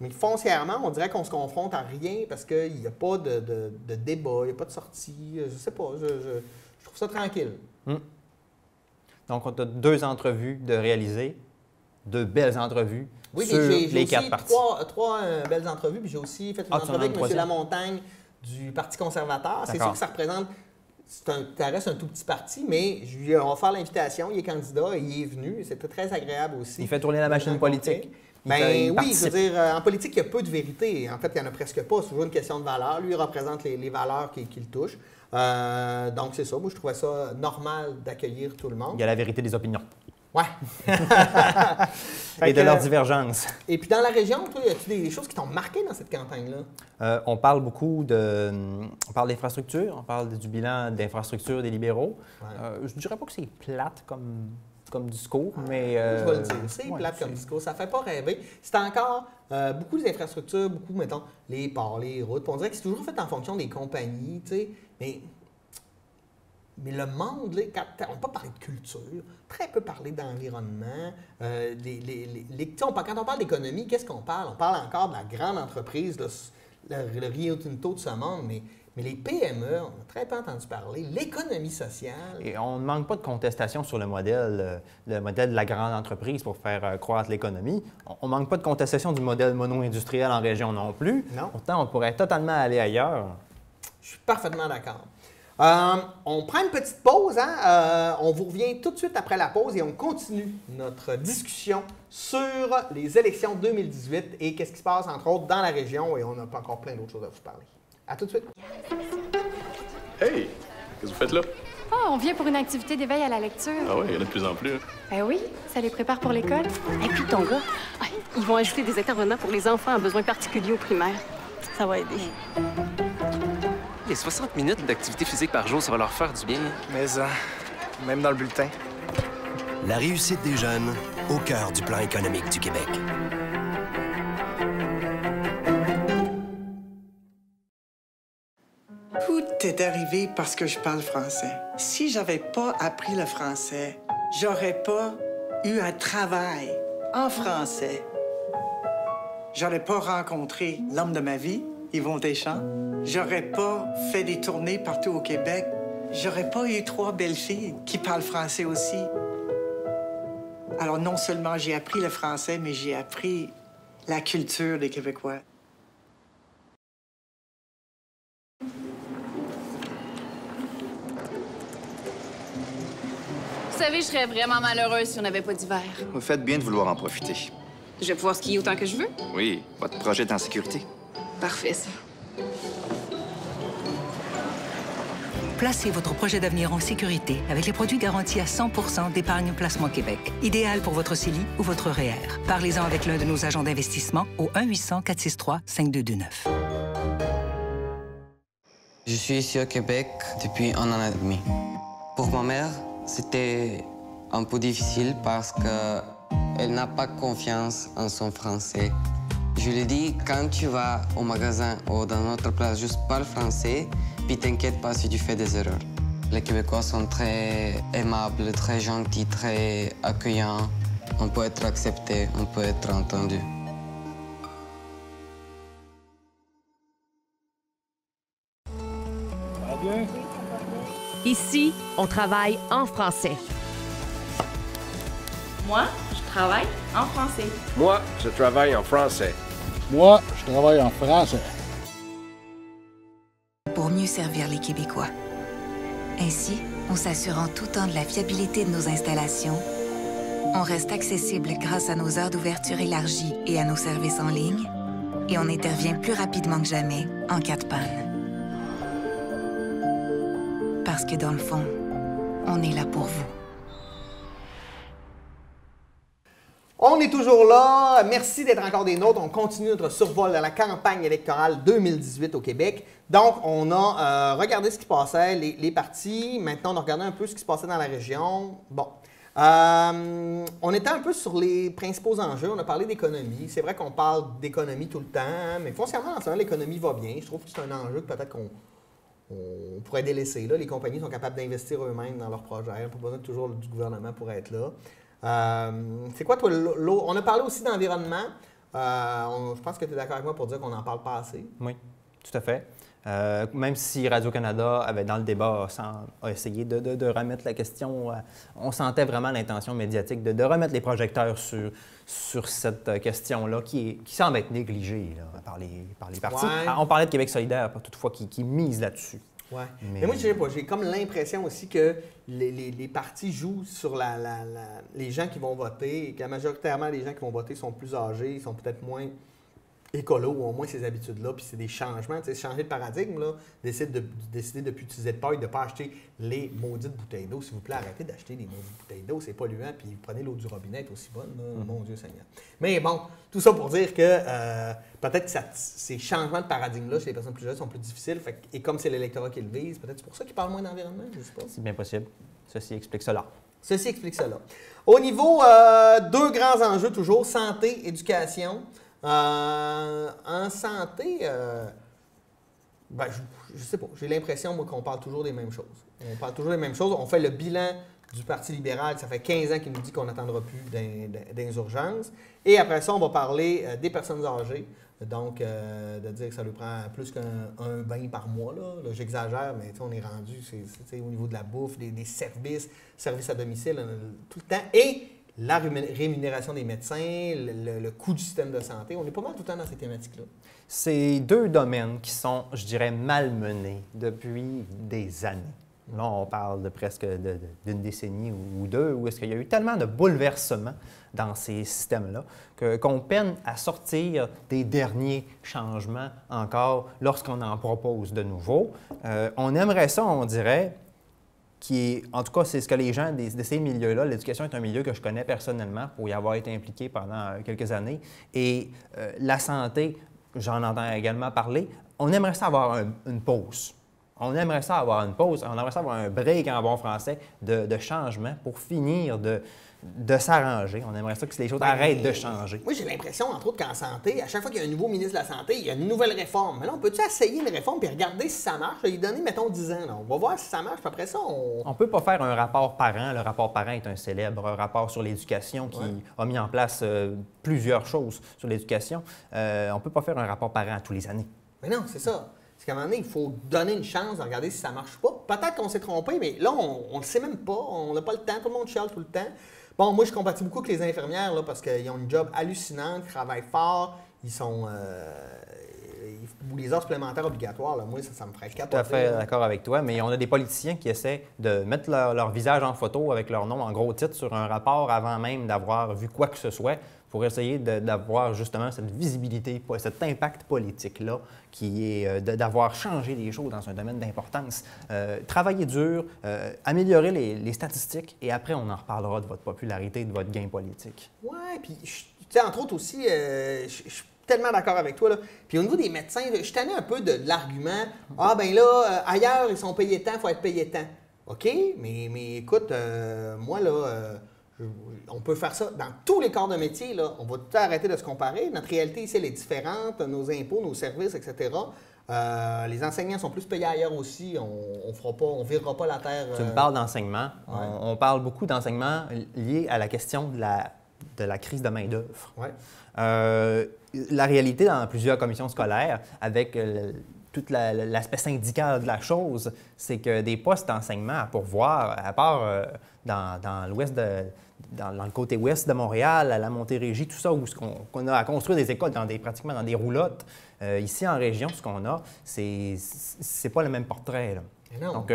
Mais foncièrement, on dirait qu'on se confronte à rien parce qu'il n'y a pas de débat, il n'y a pas de sortie. Je ne sais pas, je trouve ça tranquille. Donc, on a 2 entrevues de réaliser, 2 belles entrevues sur les 4 partis. J'ai trois belles entrevues, puis j'ai aussi fait une entrevue avec M. Lamontagne du Parti conservateur. C'est sûr que ça représente... Ça reste un tout petit parti, mais on va faire l'invitation, il est candidat, et il est venu. C'était très agréable aussi. Il fait tourner la machine politique. Oui, je veux dire, en politique, il y a peu de vérité. En fait, il n'y en a presque pas. C'est toujours une question de valeur. Lui, il représente les valeurs qui le touchent. Donc, c'est ça. Moi, je trouvais ça normal d'accueillir tout le monde. Il y a la vérité des opinions. Ouais. Et de leurs divergences. Et puis, dans la région, toi, y a-t-il des choses qui t'ont marqué dans cette campagne-là? On parle beaucoup on parle d'infrastructure, on parle du bilan d'infrastructure des libéraux. Ouais. Je ne dirais pas que c'est plate comme discours, mais... je vais le dire, c'est plate comme discours, ça ne fait pas rêver. C'est encore beaucoup des infrastructures, beaucoup, mettons, les ports, les routes. On dirait que c'est toujours fait en fonction des compagnies, tu sais, mais le monde, on ne peut pas parler de culture, très peu parler d'environnement. Quand on parle d'économie, qu'est-ce qu'on parle? On parle encore de la grande entreprise, le Rio Tinto de ce monde, mais Mais les PME, on a très peu entendu parler. L'économie sociale. Et on ne manque pas de contestation sur le modèle de la grande entreprise pour faire croître l'économie. On ne manque pas de contestation du modèle mono-industriel en région non plus. Non. Pourtant, on pourrait totalement aller ailleurs. Je suis parfaitement d'accord. On prend une petite pause. On vous revient tout de suite après la pause et on continue notre discussion sur les élections 2018 et qu'est-ce qui se passe, entre autres, dans la région. Et on a encore plein d'autres choses à vous parler. À tout de suite. Hey! Qu'est-ce que vous faites là? Oh, on vient pour une activité d'éveil à la lecture. Ah oui, il y en a de plus en plus. Hein. Ben oui, ça les prépare pour l'école. Et puis ton gars, ils vont ajouter des intervenants pour les enfants à besoins particuliers au primaire. Ça va aider. Les 60 minutes d'activité physique par jour, ça va leur faire du bien. Mais même dans le bulletin. La réussite des jeunes au cœur du plan économique du Québec. Tout est arrivé parce que je parle français. Si j'avais pas appris le français, j'aurais pas eu un travail en français. J'aurais pas rencontré l'homme de ma vie, Yvon Deschamps. J'aurais pas fait des tournées partout au Québec. J'aurais pas eu 3 belles filles qui parlent français aussi. Alors non seulement j'ai appris le français, mais j'ai appris la culture des Québécois. Vous savez, je serais vraiment malheureuse si on n'avait pas d'hiver. Vous faites bien de vouloir en profiter. Je vais pouvoir skier autant que je veux. Oui, votre projet est en sécurité. Parfait, ça. Placez votre projet d'avenir en sécurité avec les produits garantis à 100% d'Épargne Placement Québec. Idéal pour votre CELI ou votre REER. Parlez-en avec l'un de nos agents d'investissement au 1-800-463-5229. Je suis ici au Québec depuis 1 an et demi. Pour ma mère, c'était un peu difficile parce qu'elle n'a pas confiance en son français. Je lui dis, quand tu vas au magasin ou dans notre place, juste parle français, puis t'inquiète pas si tu fais des erreurs. Les Québécois sont très aimables, très gentils, très accueillants. On peut être accepté, on peut être entendu. Ici, on travaille en français. Moi, je travaille en français. Moi, je travaille en français. Moi, je travaille en français. Pour mieux servir les Québécois. Ainsi, en s'assurant tout temps de la fiabilité de nos installations, on reste accessible grâce à nos heures d'ouverture élargies et à nos services en ligne, et on intervient plus rapidement que jamais en cas de panne. Parce que dans le fond, on est là pour vous. On est toujours là. Merci d'être encore des nôtres. On continue notre survol de la campagne électorale 2018 au Québec. Donc, on a regardé ce qui passait, les partis. Maintenant, on a regardé un peu ce qui se passait dans la région. Bon. On était un peu sur les principaux enjeux. On a parlé d'économie. C'est vrai qu'on parle d'économie tout le temps, mais foncièrement, en ce moment, l'économie va bien. Je trouve que c'est un enjeu que peut-être qu'on pourrait délaisser. Là. Les compagnies sont capables d'investir eux-mêmes dans leurs projets. On n'a pas besoin toujours du gouvernement pour être là. C'est quoi, toi, l'eau? On a parlé aussi d'environnement. Je pense que tu es d'accord avec moi pour dire qu'on n'en parle pas assez. Oui, tout à fait. Même si Radio-Canada avait dans le débat a essayé de remettre la question, on sentait vraiment l'intention médiatique de remettre les projecteurs sur cette question-là qui semble être négligée là, par les partis. Ouais. On parlait de Québec solidaire, toutefois, qui mise là-dessus. Ouais. Mais moi, je sais pas, j'ai comme l'impression aussi que les partis jouent sur les gens qui vont voter et que majoritairement, les gens qui vont voter sont plus âgés, ils sont peut-être moins écolo ou au moins ces habitudes-là, puis c'est des changements, tu sais, changer de paradigme, là, décider de ne plus utiliser de paille, de ne pas acheter les maudites bouteilles d'eau. S'il vous plaît, arrêtez d'acheter des maudites bouteilles d'eau, c'est polluant, puis vous prenez l'eau du robinet, elle est aussi bonne, là, mon Dieu Seigneur. Mais bon, tout ça pour dire que peut-être que ces changements de paradigme-là chez les personnes plus jeunes sont plus difficiles, et comme c'est l'électorat qui le vise, peut-être c'est pour ça qu'ils parlent moins d'environnement, je ne sais pas. C'est bien possible. Ceci explique cela. Ceci explique cela. Au niveau, 2 grands enjeux toujours, santé, éducation. En santé, je sais pas. J'ai l'impression, moi, qu'on parle toujours des mêmes choses. On parle toujours des mêmes choses. On fait le bilan du Parti libéral, ça fait 15 ans qu'il nous dit qu'on n'attendra plus dans les urgences. Et après ça, on va parler des personnes âgées. Donc, de dire que ça lui prend plus qu'un bain par mois. Là, j'exagère, mais on est rendu c'est au niveau de la bouffe, des services à domicile tout le temps. Et la rémunération des médecins, le coût du système de santé. On est pas mal tout le temps dans ces thématiques-là. C'est deux domaines qui sont, je dirais, malmenés depuis des années. Là, on parle de presque d'une décennie ou deux, où est-ce qu'il y a eu tellement de bouleversements dans ces systèmes-là qu'on peine à sortir des derniers changements encore lorsqu'on en propose de nouveaux. On aimerait ça, on dirait, en tout cas, c'est ce que les gens de ces milieux-là, l'éducation est un milieu que je connais personnellement pour y avoir été impliqué pendant quelques années. Et la santé, j'en entends également parler, on aimerait ça avoir une pause. On aimerait ça avoir une pause, on aimerait ça avoir un break en bon français de changement pour finir de s'arranger. On aimerait ça que les choses arrêtent de changer. Moi, j'ai l'impression, entre autres, qu'en santé, à chaque fois qu'il y a un nouveau ministre de la Santé, il y a une nouvelle réforme. Mais là, on peut-tu essayer une réforme puis regarder si ça marche? Lui donner, mettons, 10 ans. Là. On va voir si ça marche, puis après ça, on ne peut pas faire un rapport parent. Le rapport parent est un célèbre rapport sur l'éducation qui a mis en place plusieurs choses sur l'éducation. On ne peut pas faire un rapport parent à tous les années. Mais non, c'est ça. C'est qu'à un moment donné, il faut donner une chance de regarder si ça marche pas. Peut-être qu'on s'est trompé, mais là, on ne le sait même pas. On n'a pas le temps. Tout le monde chiale tout le temps. Bon, moi, je compatis beaucoup avec les infirmières là, parce qu'ils ont une job hallucinante, ils travaillent fort, ils sont... les heures supplémentaires obligatoires, là, moi, ça me ferait capoter. Tout à fait d'accord avec toi, mais on a des politiciens qui essaient de mettre leur visage en photo avec leur nom en gros titre sur un rapport avant même d'avoir vu quoi que ce soit pour essayer d'avoir justement cette visibilité, cet impact politique-là qui est d'avoir changé les choses dans un domaine d'importance. Travailler dur, améliorer les statistiques et après, on en reparlera de votre popularité, de votre gain politique. Oui, puis, tu sais, entre autres aussi, je suis tellement d'accord avec toi. Là. Puis au niveau des médecins, je suis tanné un peu de l'argument « Ah, ben là, ailleurs, ils sont payés tant, il faut être payé tant. » OK, mais écoute, moi, là... on peut faire ça dans tous les corps de métier. Là. On va tout arrêter de se comparer. Notre réalité ici, elle est différente. Nos impôts, nos services, etc. Les enseignants sont plus payés ailleurs aussi. On ne virera pas la terre. Tu me parles d'enseignement. Ouais. On parle beaucoup d'enseignement lié à la question de la crise de main-d'œuvre. Ouais. La réalité dans plusieurs commissions scolaires, avec tout l'aspect syndical de la chose, c'est que des postes d'enseignement à pourvoir, à part dans l'ouest dans le côté ouest de Montréal, à la Montérégie, tout ça, où qu'on a à construire des écoles pratiquement dans des roulottes. Ici, en région, ce qu'on a, c'est pas le même portrait. Là. Non, donc,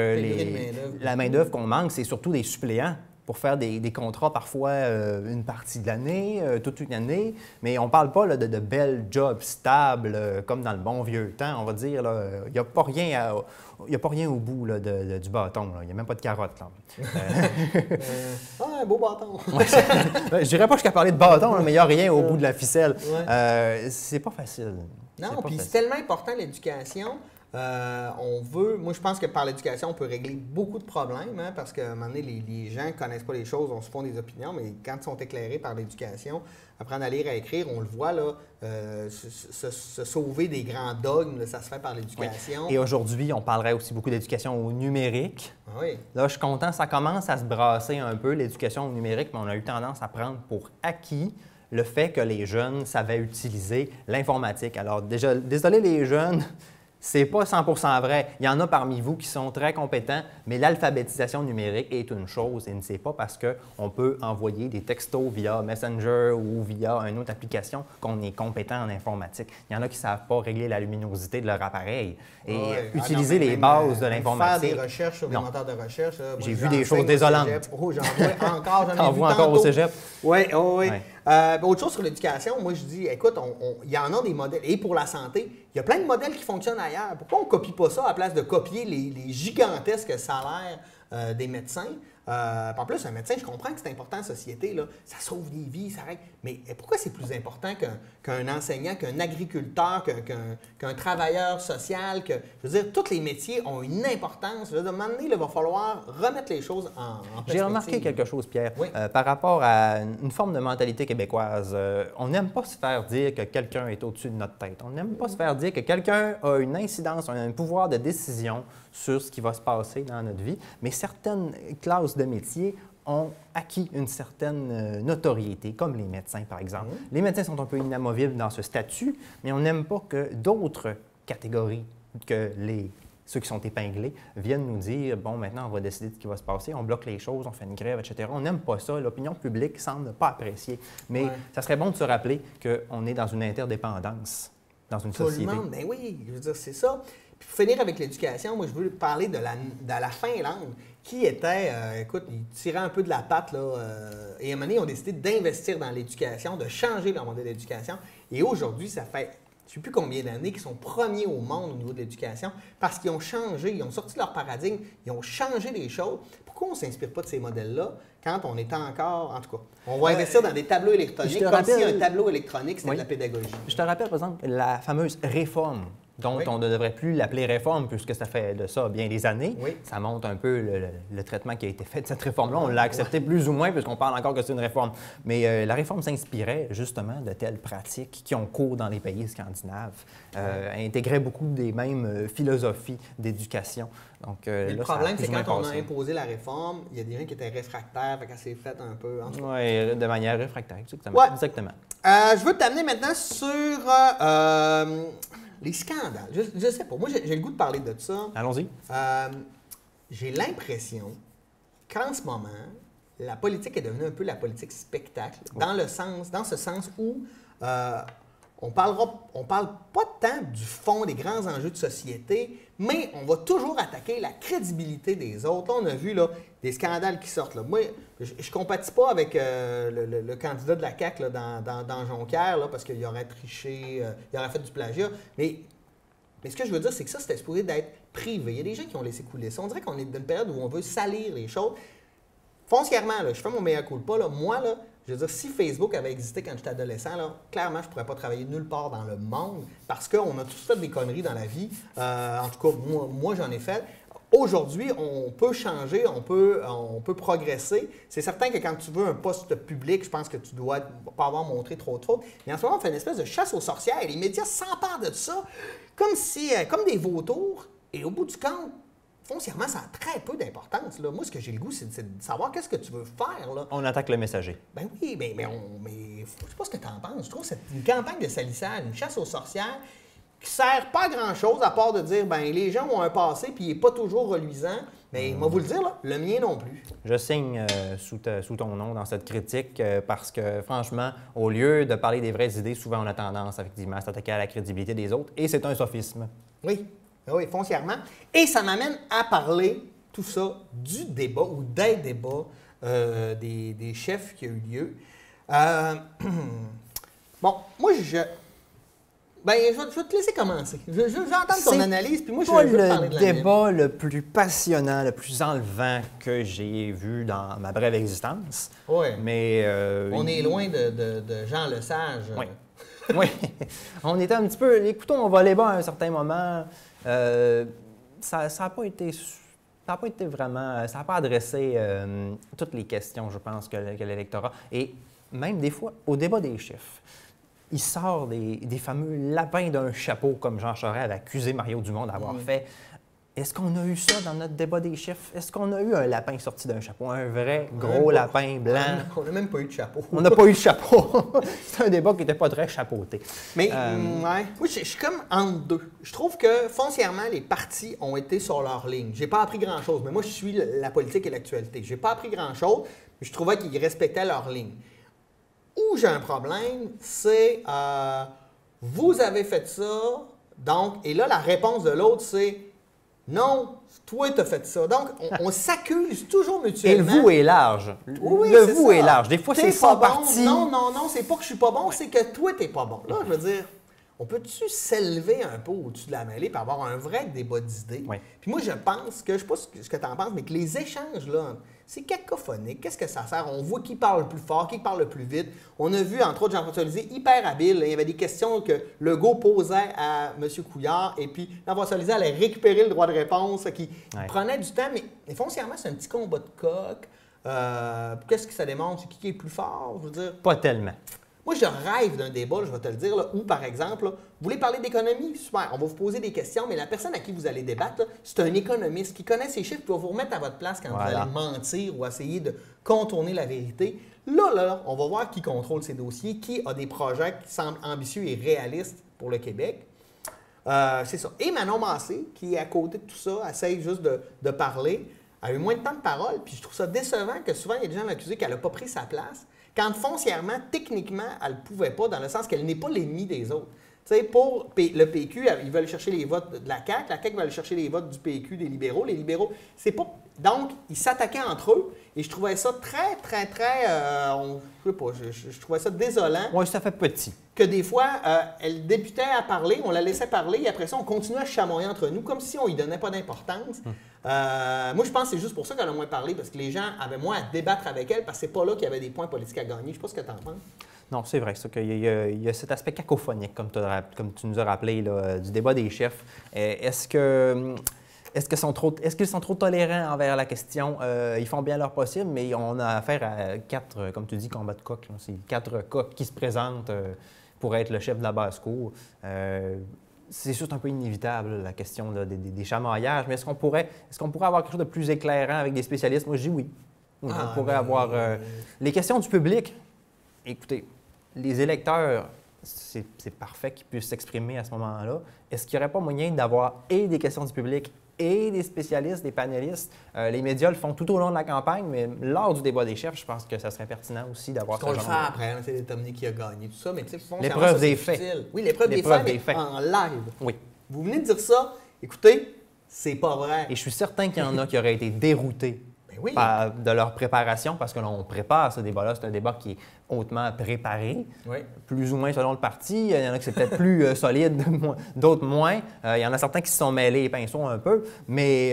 la main-d'œuvre qu'on manque, c'est surtout des suppléants pour faire des contrats parfois une partie de l'année, toute une année, mais on ne parle pas là, de belles jobs stables comme dans le bon vieux temps, on va dire. Il n'y a pas rien au bout là, du bâton. Il n'y a même pas de carotte. Là. Un beau bâton! Je dirais pas que je parler de bâton, mais il n'y a rien au bout de la ficelle. Ouais. C'est pas facile. Non, puis c'est tellement important l'éducation. Moi, je pense que par l'éducation, on peut régler beaucoup de problèmes, hein, parce qu'à un moment donné, les gens ne connaissent pas les choses, on se font des opinions, mais quand ils sont éclairés par l'éducation, apprendre à lire, à écrire, on le voit, là, se sauver des grands dogmes, là, ça se fait par l'éducation. Oui. Et aujourd'hui, on parlerait aussi beaucoup d'éducation au numérique. Ah oui. Là, je suis content, ça commence à se brasser un peu, l'éducation au numérique, mais on a eu tendance à prendre pour acquis le fait que les jeunes savaient utiliser l'informatique. Alors, déjà, désolé les jeunes, c'est pas 100% vrai. Il y en a parmi vous qui sont très compétents, mais l'alphabétisation numérique est une chose et c'est pas parce qu'on peut envoyer des textos via Messenger ou via une autre application qu'on est compétent en informatique. Il y en a qui ne savent pas régler la luminosité de leur appareil et utiliser les bases de l'informatique. Faire des recherches sur des moteurs de recherche. J'ai vu des choses désolantes. Oh, j'en vois encore, j'en ai vu encore au cégep. Oui. Autre chose sur l'éducation, moi je dis, écoute, il y en a des modèles. Et pour la santé, il y a plein de modèles qui fonctionnent ailleurs. Pourquoi on ne copie pas ça à la place de copier les gigantesques salaires des médecins? En plus, un médecin, je comprends que c'est important en société, là, ça sauve des vies, ça règle. Mais pourquoi c'est plus important qu'un enseignant, qu'un agriculteur, qu'un travailleur social? Je veux dire, tous les métiers ont une importance. À un moment donné, il va falloir remettre les choses en perspective. J'ai remarqué quelque chose, Pierre, oui. Par rapport à une forme de mentalité québécoise. On n'aime pas se faire dire que quelqu'un est au-dessus de notre tête. On n'aime pas se faire dire que quelqu'un a une incidence, un pouvoir de décision sur ce qui va se passer dans notre vie. Mais certaines classes postes de métier ont acquis une certaine notoriété, comme les médecins, par exemple. Les médecins sont un peu inamovibles dans ce statut, mais on n'aime pas que d'autres catégories que ceux qui sont épinglés viennent nous dire « Bon, maintenant, on va décider de ce qui va se passer, on bloque les choses, on fait une grève, etc. » On n'aime pas ça. L'opinion publique semble ne pas apprécier. Mais ça serait bon de se rappeler qu'on est dans une interdépendance, dans une société. Tout le monde, bien oui, je veux dire, c'est ça. Puis pour finir avec l'éducation, moi, je veux parler de la Finlande, qui était, écoute, ils tiraient un peu de la patte, là, et à un moment donné, ils ont décidé d'investir dans l'éducation, de changer leur modèle d'éducation. Et aujourd'hui, ça fait, je ne sais plus combien d'années, qu'ils sont premiers au monde au niveau de l'éducation, parce qu'ils ont changé, ils ont sorti leur paradigme, ils ont changé les choses. Pourquoi on ne s'inspire pas de ces modèles-là quand on est encore, en tout cas, on va investir dans des tableaux électroniques, comme si un tableau électronique, c'était de la pédagogie. Je te rappelle, par exemple, la fameuse réforme, dont on ne devrait plus l'appeler réforme, puisque ça fait de ça bien des années. Ça montre un peu le traitement qui a été fait de cette réforme-là. On l'a accepté plus ou moins, puisqu'on parle encore que c'est une réforme. Mais la réforme s'inspirait justement de telles pratiques qui ont cours dans les pays scandinaves, intégrait beaucoup des mêmes philosophies d'éducation. Donc, le problème, c'est quand on a imposé la réforme, il y a des gens qui étaient réfractaires, fait qu'elle s'est faite un peu... Oui, de manière réfractaire, exactement. Je veux t'amener maintenant sur... les scandales. Je sais pas. Moi, j'ai le goût de parler de ça. Allons-y. J'ai l'impression qu'en ce moment, la politique est devenue un peu la politique spectacle, dans ce sens où on parle pas tant du fond des grands enjeux de société, mais on va toujours attaquer la crédibilité des autres. Là, on a vu là, des scandales qui sortent. Là. Moi, je ne compatis pas avec le candidat de la CAQ là, dans Jonquière, là, parce qu'il aurait triché, il aurait fait du plagiat. Mais ce que je veux dire, c'est que ça, c'était supposé d'être privé. Il y a des gens qui ont laissé couler ça. On dirait qu'on est dans une période où on veut salir les choses. Foncièrement, là, je fais mon meilleur culpa. Là, moi, là, je veux dire, si Facebook avait existé quand j'étais adolescent, là, clairement, je ne pourrais pas travailler nulle part dans le monde parce qu'on a tous fait des conneries dans la vie. En tout cas, moi j'en ai fait. Aujourd'hui, on peut changer, on peut progresser. C'est certain que quand tu veux un poste public, je pense que tu dois pas avoir montré trop de fautes. Mais en ce moment, on fait une espèce de chasse aux sorcières. Les médias s'emparent de ça comme des vautours. Et au bout du compte, foncièrement, ça a très peu d'importance. Là. Moi, ce que j'ai le goût, c'est de savoir qu'est-ce que tu veux faire. Là. On attaque le messager. Ben oui, mais je sais pas ce que tu en penses. Je trouve que c'est une campagne de salissage, une chasse aux sorcières qui sert pas à grand-chose à part de dire, ben les gens ont un passé puis il n'est pas toujours reluisant. Mais moi, vous le dire, là, le mien non plus. Je signe sous ton nom dans cette critique parce que, franchement, au lieu de parler des vraies idées, souvent on a tendance, effectivement, à s'attaquer à la crédibilité des autres et c'est un sophisme. Oui. Oui, foncièrement. Et ça m'amène à parler, tout ça, du débat ou des débats des chefs qui a eu lieu. Bon, moi, je vais te laisser commencer. Je vais entendre ton analyse, puis moi, je vais parler de la mienne. C'est le débat le plus passionnant, le plus enlevant que j'ai vu dans ma brève existence. Oui. Mais... on est loin de Jean Lesage. Oui. Oui. On était un petit peu... Les couteaux ont volé bas à un certain moment. Ça n'a pas été vraiment... Ça n'a pas adressé toutes les questions, je pense, que l'électorat. Et même des fois, au débat des chiffres, il sort des fameux lapins d'un chapeau, comme Jean Charest avait accusé Mario Dumont d'avoir fait. Est-ce qu'on a eu ça dans notre débat des chiffres? Est-ce qu'on a eu un lapin sorti d'un chapeau? Un vrai gros lapin blanc? On n'a même pas eu de chapeau. On n'a pas eu de chapeau. C'est un débat qui n'était pas très chapeauté. Mais, ouais, moi, je suis comme entre deux. Je trouve que, foncièrement, les partis ont été sur leur ligne. J'ai pas appris grand-chose, mais moi, je suis la politique et l'actualité. J'ai pas appris grand-chose, mais je trouvais qu'ils respectaient leur ligne. Où j'ai un problème, c'est vous avez fait ça, donc, et là, la réponse de l'autre, c'est non, toi, t'as fait ça. Donc, on s'accuse toujours mutuellement. Et le vous est large. Oui, le vous est large. Des fois, c'est pas sans parti. Non, c'est pas que je suis pas bon, c'est que toi, t'es pas bon. Là, je veux dire, on peut-tu s'élever un peu au-dessus de la mêlée pour avoir un vrai débat d'idées? Oui. Puis moi, je pense que, je sais pas ce que tu en penses, mais que les échanges, là, c'est cacophonique. Qu'est-ce que ça sert? On voit qui parle le plus fort, qui parle le plus vite. On a vu, entre autres, Jean-François Lisée, hyper habile. Il y avait des questions que Legault posait à M. Couillard, et puis Jean-François Lisée allait récupérer le droit de réponse, qui prenait du temps, mais foncièrement, c'est un petit combat de coq. Qu'est-ce que ça démontre? C'est qui est plus fort? Je veux dire... Pas tellement. Moi, je rêve d'un débat, là, je vais te le dire, là, où, par exemple, là, vous voulez parler d'économie? Super, on va vous poser des questions, mais la personne à qui vous allez débattre, là, c'est un économiste qui connaît ses chiffres, qui va vous remettre à votre place quand vous allez mentir ou essayer de contourner la vérité. Là, on va voir qui contrôle ces dossiers, qui a des projets qui semblent ambitieux et réalistes pour le Québec. C'est ça. Et Manon Massé, qui est à côté de tout ça, essaye juste de parler, a eu moins de temps de parole, puis je trouve ça décevant que souvent, il y a des gens l'accusent qu'elle n'a pas pris sa place, quand foncièrement, techniquement, elle ne pouvait pas, dans le sens qu'elle n'est pas l'ennemi des autres. Tu sais, pour le PQ, ils veulent chercher les votes de la CAQ va aller chercher les votes du PQ, des libéraux. Les libéraux, c'est pas... Donc, ils s'attaquaient entre eux, et je trouvais ça très, je sais pas, je trouvais ça désolant. Oui, ça fait petit. Que des fois, elle débutait à parler, on la laissait parler, et après ça, on continuait à chamoyer entre nous, comme si on lui donnait pas d'importance. Moi, je pense que c'est juste pour ça qu'elle a moins parlé, parce que les gens avaient moins à débattre avec elle, parce que c'est pas là qu'il y avait des points politiques à gagner. Je sais pas ce que tu en penses. Non, c'est vrai, qu'il y a cet aspect cacophonique, comme tu nous as rappelé, là, du débat des chefs. Est-ce qu'ils sont trop tolérants envers la question? Ils font bien leur possible, mais on a affaire à 4, comme tu dis, combats de coqs. C'est 4 coqs qui se présentent pour être le chef de la basse-cour. C'est juste un peu inévitable, la question là, des chamaillages. Mais est-ce qu'on pourrait avoir quelque chose de plus éclairant avec des spécialistes? Moi, je dis oui. On pourrait avoir les questions du public. Écoutez, les électeurs, c'est parfait qu'ils puissent s'exprimer à ce moment-là. Est-ce qu'il n'y aurait pas moyen d'avoir et des questions du public et des spécialistes, des panélistes? Les médias le font tout au long de la campagne, mais lors du débat des chefs, je pense que ça serait pertinent aussi d'avoir ce genre de... On le fait après, c'est déterminé qui a gagné, tout ça, mais tu sais, l'épreuve des faits. Oui, l'épreuve des faits en live. Oui. Vous venez de dire ça, écoutez, c'est pas vrai. Et je suis certain qu'il y en a qui auraient été déroutés de leur préparation, parce que l'on prépare ce débat-là. C'est un débat qui est hautement préparé, plus ou moins selon le parti. Il y en a qui c'est peut-être plus solide, d'autres moins. Il y en a certains qui se sont mêlés les pinceaux un peu, mais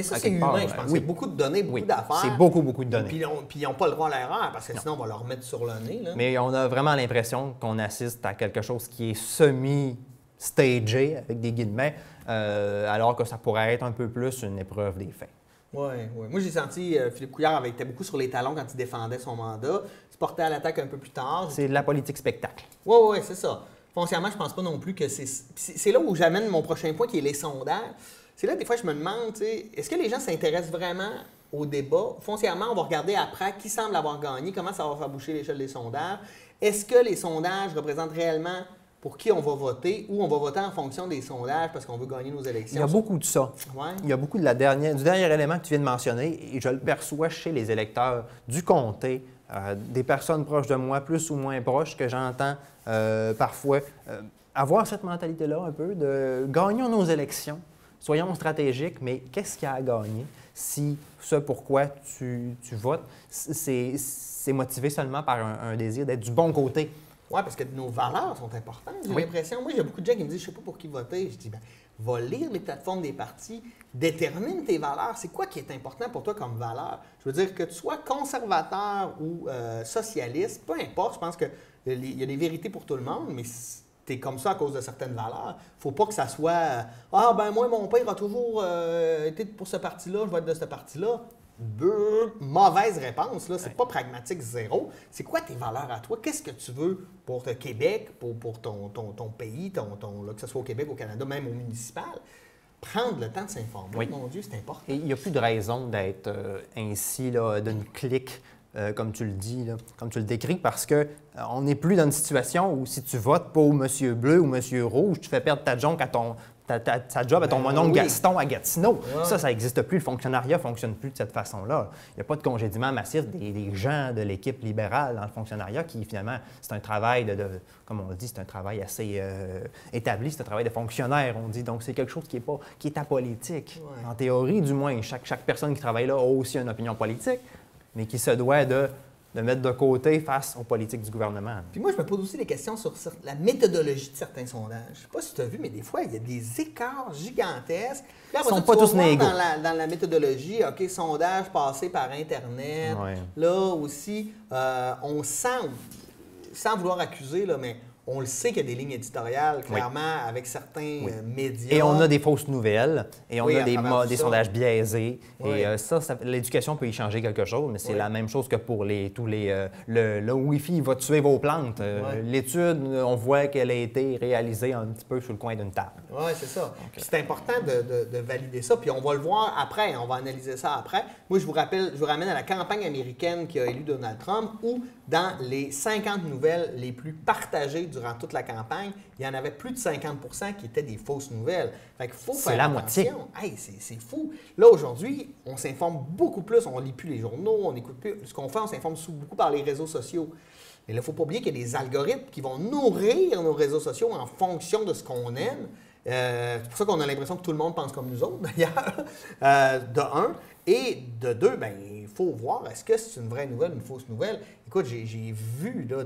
ça, c'est humain, je pense. C'est beaucoup de données, beaucoup d'affaires. C'est beaucoup de données. Puis ils n'ont pas le droit à l'erreur, parce que sinon, on va leur mettre sur le nez. Là. Mais on a vraiment l'impression qu'on assiste à quelque chose qui est semi-stagé, avec des guillemets, alors que ça pourrait être un peu plus une épreuve des faits. Oui. Moi, j'ai senti Philippe Couillard était beaucoup sur les talons quand il défendait son mandat. Il se portait à l'attaque un peu plus tard. C'est de la politique spectacle. Oui, c'est ça. Foncièrement, je pense pas non plus que c'est là où j'amène mon prochain point, qui est les sondages. C'est là, des fois, je me demande, est-ce que les gens s'intéressent vraiment au débat? Foncièrement, on va regarder après qui semble avoir gagné, comment ça va faire bouger l'échelle des sondages. Est-ce que les sondages représentent réellement pour qui on va voter, ou on va voter en fonction des sondages parce qu'on veut gagner nos élections? Il y a beaucoup de ça. Ouais. Il y a beaucoup du dernier élément que tu viens de mentionner, et je le perçois chez les électeurs du comté, des personnes proches de moi, plus ou moins proches, que j'entends parfois avoir cette mentalité-là un peu de « gagnons nos élections, soyons stratégiques, mais qu'est-ce qu'il y a à gagner si ce pourquoi tu votes, c'est motivé seulement par un désir d'être du bon côté ». Oui, parce que nos valeurs sont importantes, j'ai l'impression. Moi, il y a beaucoup de gens qui me disent « je ne sais pas pour qui voter ». Je dis « va lire les plateformes des partis, détermine tes valeurs. C'est quoi qui est important pour toi comme valeur? » Je veux dire, que tu sois conservateur ou socialiste, peu importe, je pense qu'il y a des vérités pour tout le monde, mais tu es comme ça à cause de certaines valeurs. Il ne faut pas que ça soit « ah, ben moi, mon père a toujours été pour ce parti-là, je vais être de ce parti-là ». Mauvaise réponse, là. C'est pas pragmatique zéro. C'est quoi tes valeurs à toi? Qu'est-ce que tu veux pour le Québec, pour ton pays, là, que ce soit au Québec, au Canada, même au municipal? Prendre le temps de s'informer, oui. Mon Dieu, c'est important. Et il n'y a plus de raison d'être ainsi, d'une clique, comme tu le dis, là, comme tu le décris, parce qu'on n'est plus dans une situation où si tu votes pour M. Bleu ou M. Rouge, tu fais perdre ta job à ton mononcle Gaston à Gatineau. Ouais. Ça n'existe plus. Le fonctionnariat ne fonctionne plus de cette façon-là. Il n'y a pas de congédiement massif des gens de l'équipe libérale dans le fonctionnariat qui, finalement, c'est un travail comme on le dit, c'est un travail assez établi, c'est un travail de fonctionnaire, on dit. Donc, c'est quelque chose qui est apolitique. Ouais. En théorie, du moins, chaque personne qui travaille là a aussi une opinion politique, mais qui se doit de mettre de côté face aux politiques du gouvernement. Puis moi, je me pose aussi des questions sur la méthodologie de certains sondages. Je ne sais pas si tu as vu, mais des fois, il y a des écarts gigantesques. Là, ils ne sont pas tous négaux. Dans la méthodologie, OK, sondage passé par Internet. Ouais. Là aussi, on sent, sans vouloir accuser, là, mais On le sait qu'il y a des lignes éditoriales, clairement, avec certains médias. Et on a des fausses nouvelles, et on a des sondages biaisés. Oui. Et l'éducation peut y changer quelque chose, mais c'est la même chose que pour le Wi-Fi va tuer vos plantes. L'étude, on voit qu'elle a été réalisée un petit peu sur le coin d'une table. Oui, c'est ça. C'est important de valider ça, puis on va le voir après, on va analyser ça après. Moi, je vous ramène à la campagne américaine qui a élu Donald Trump, où dans les 50 nouvelles les plus partagées durant toute la campagne, il y en avait plus de 50 % qui étaient des fausses nouvelles. Fait qu'il faut faire attention. Hey, c'est fou. Là, aujourd'hui, on s'informe beaucoup plus. On ne lit plus les journaux, on n'écoute plus. Ce qu'on fait, on s'informe beaucoup par les réseaux sociaux. Mais là, il ne faut pas oublier qu'il y a des algorithmes qui vont nourrir nos réseaux sociaux en fonction de ce qu'on aime. C'est pour ça qu'on a l'impression que tout le monde pense comme nous autres, d'ailleurs, de un. Et de deux, bien, il faut voir, est-ce que c'est une vraie nouvelle ou une fausse nouvelle? Écoute, j'ai vu là,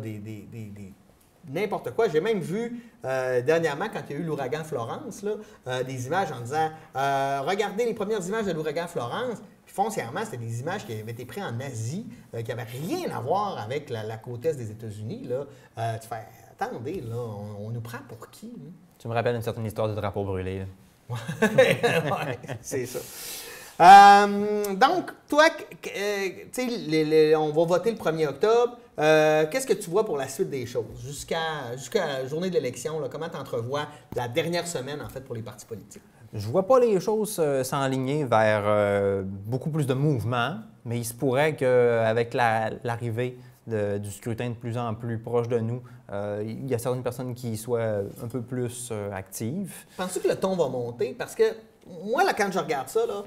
n'importe quoi. J'ai même vu dernièrement, quand il y a eu l'ouragan Florence, là, des images en disant regardez les premières images de l'ouragan Florence. Puis foncièrement, c'était des images qui avaient été prises en Asie, qui n'avaient rien à voir avec la côte est des États-Unis. Tu fais attendez, là, on nous prend pour qui? Hein? Tu me rappelles une certaine histoire de drapeau brûlé. Oui, c'est ça. Donc, toi, on va voter le 1er octobre. Qu'est-ce que tu vois pour la suite des choses? Jusqu'à la journée de l'élection, comment tu entrevois la dernière semaine, en fait, pour les partis politiques? Je vois pas les choses s'enligner vers beaucoup plus de mouvements, mais il se pourrait qu'avec l'arrivée du scrutin de plus en plus proche de nous, il y a certaines personnes qui soient un peu plus actives. Penses-tu que le ton va monter? Parce que moi, là, quand je regarde ça, là,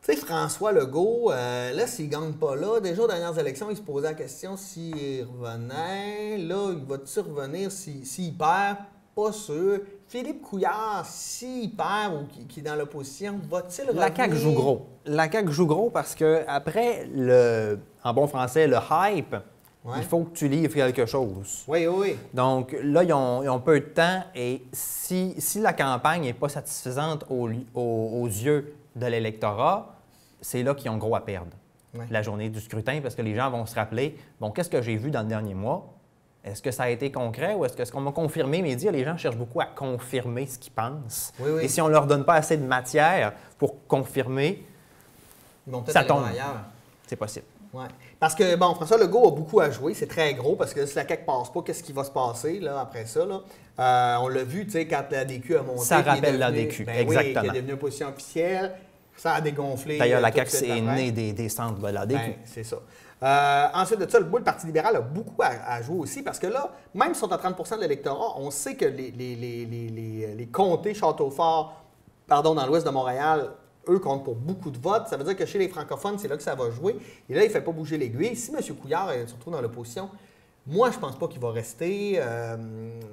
tu sais, François Legault, là, s'il ne gagne pas là, déjà aux dernières élections, il se posait la question s'il revenait. Là, il va-tu revenir s'il perd? Pas sûr. Philippe Couillard, s'il perd ou qui est dans l'opposition, va-t-il revenir? La CAQ joue gros. La CAQ joue gros parce qu'après, en bon français, le hype, il faut que tu livres quelque chose. Oui, oui. Donc là, ils ont peu de temps et si la campagne n'est pas satisfaisante aux yeux de l'électorat, c'est là qu'ils ont gros à perdre la journée du scrutin parce que les gens vont se rappeler, bon, qu'est-ce que j'ai vu dans le dernier mois? Est-ce que ça a été concret ou est-ce qu'on m'a confirmé mes dires? Les gens cherchent beaucoup à confirmer ce qu'ils pensent. Oui, oui. Et si on ne leur donne pas assez de matière pour confirmer, ça tombe. C'est possible. Oui. Parce que, bon, François Legault a beaucoup à jouer. C'est très gros parce que si la CAQ ne passe pas, qu'est-ce qui va se passer là, après ça? Là? On l'a vu, tu sais, quand la DQ a monté. Ça rappelle la DQ, exactement. Oui, qui est devenu une position officielle. Ça a dégonflé. D'ailleurs, la CAQ est née des centres de la DQ. C'est ça. Ensuite de ça, le Parti libéral a beaucoup à jouer aussi parce que là, même si on est à 30 % de l'électorat, on sait que les comtés Château-Fort, dans l'ouest de Montréal, eux comptent pour beaucoup de votes. Ça veut dire que chez les francophones, c'est là que ça va jouer. Et là, il ne fait pas bouger l'aiguille. Si M. Couillard se retrouve dans l'opposition, moi, je ne pense pas qu'il va rester.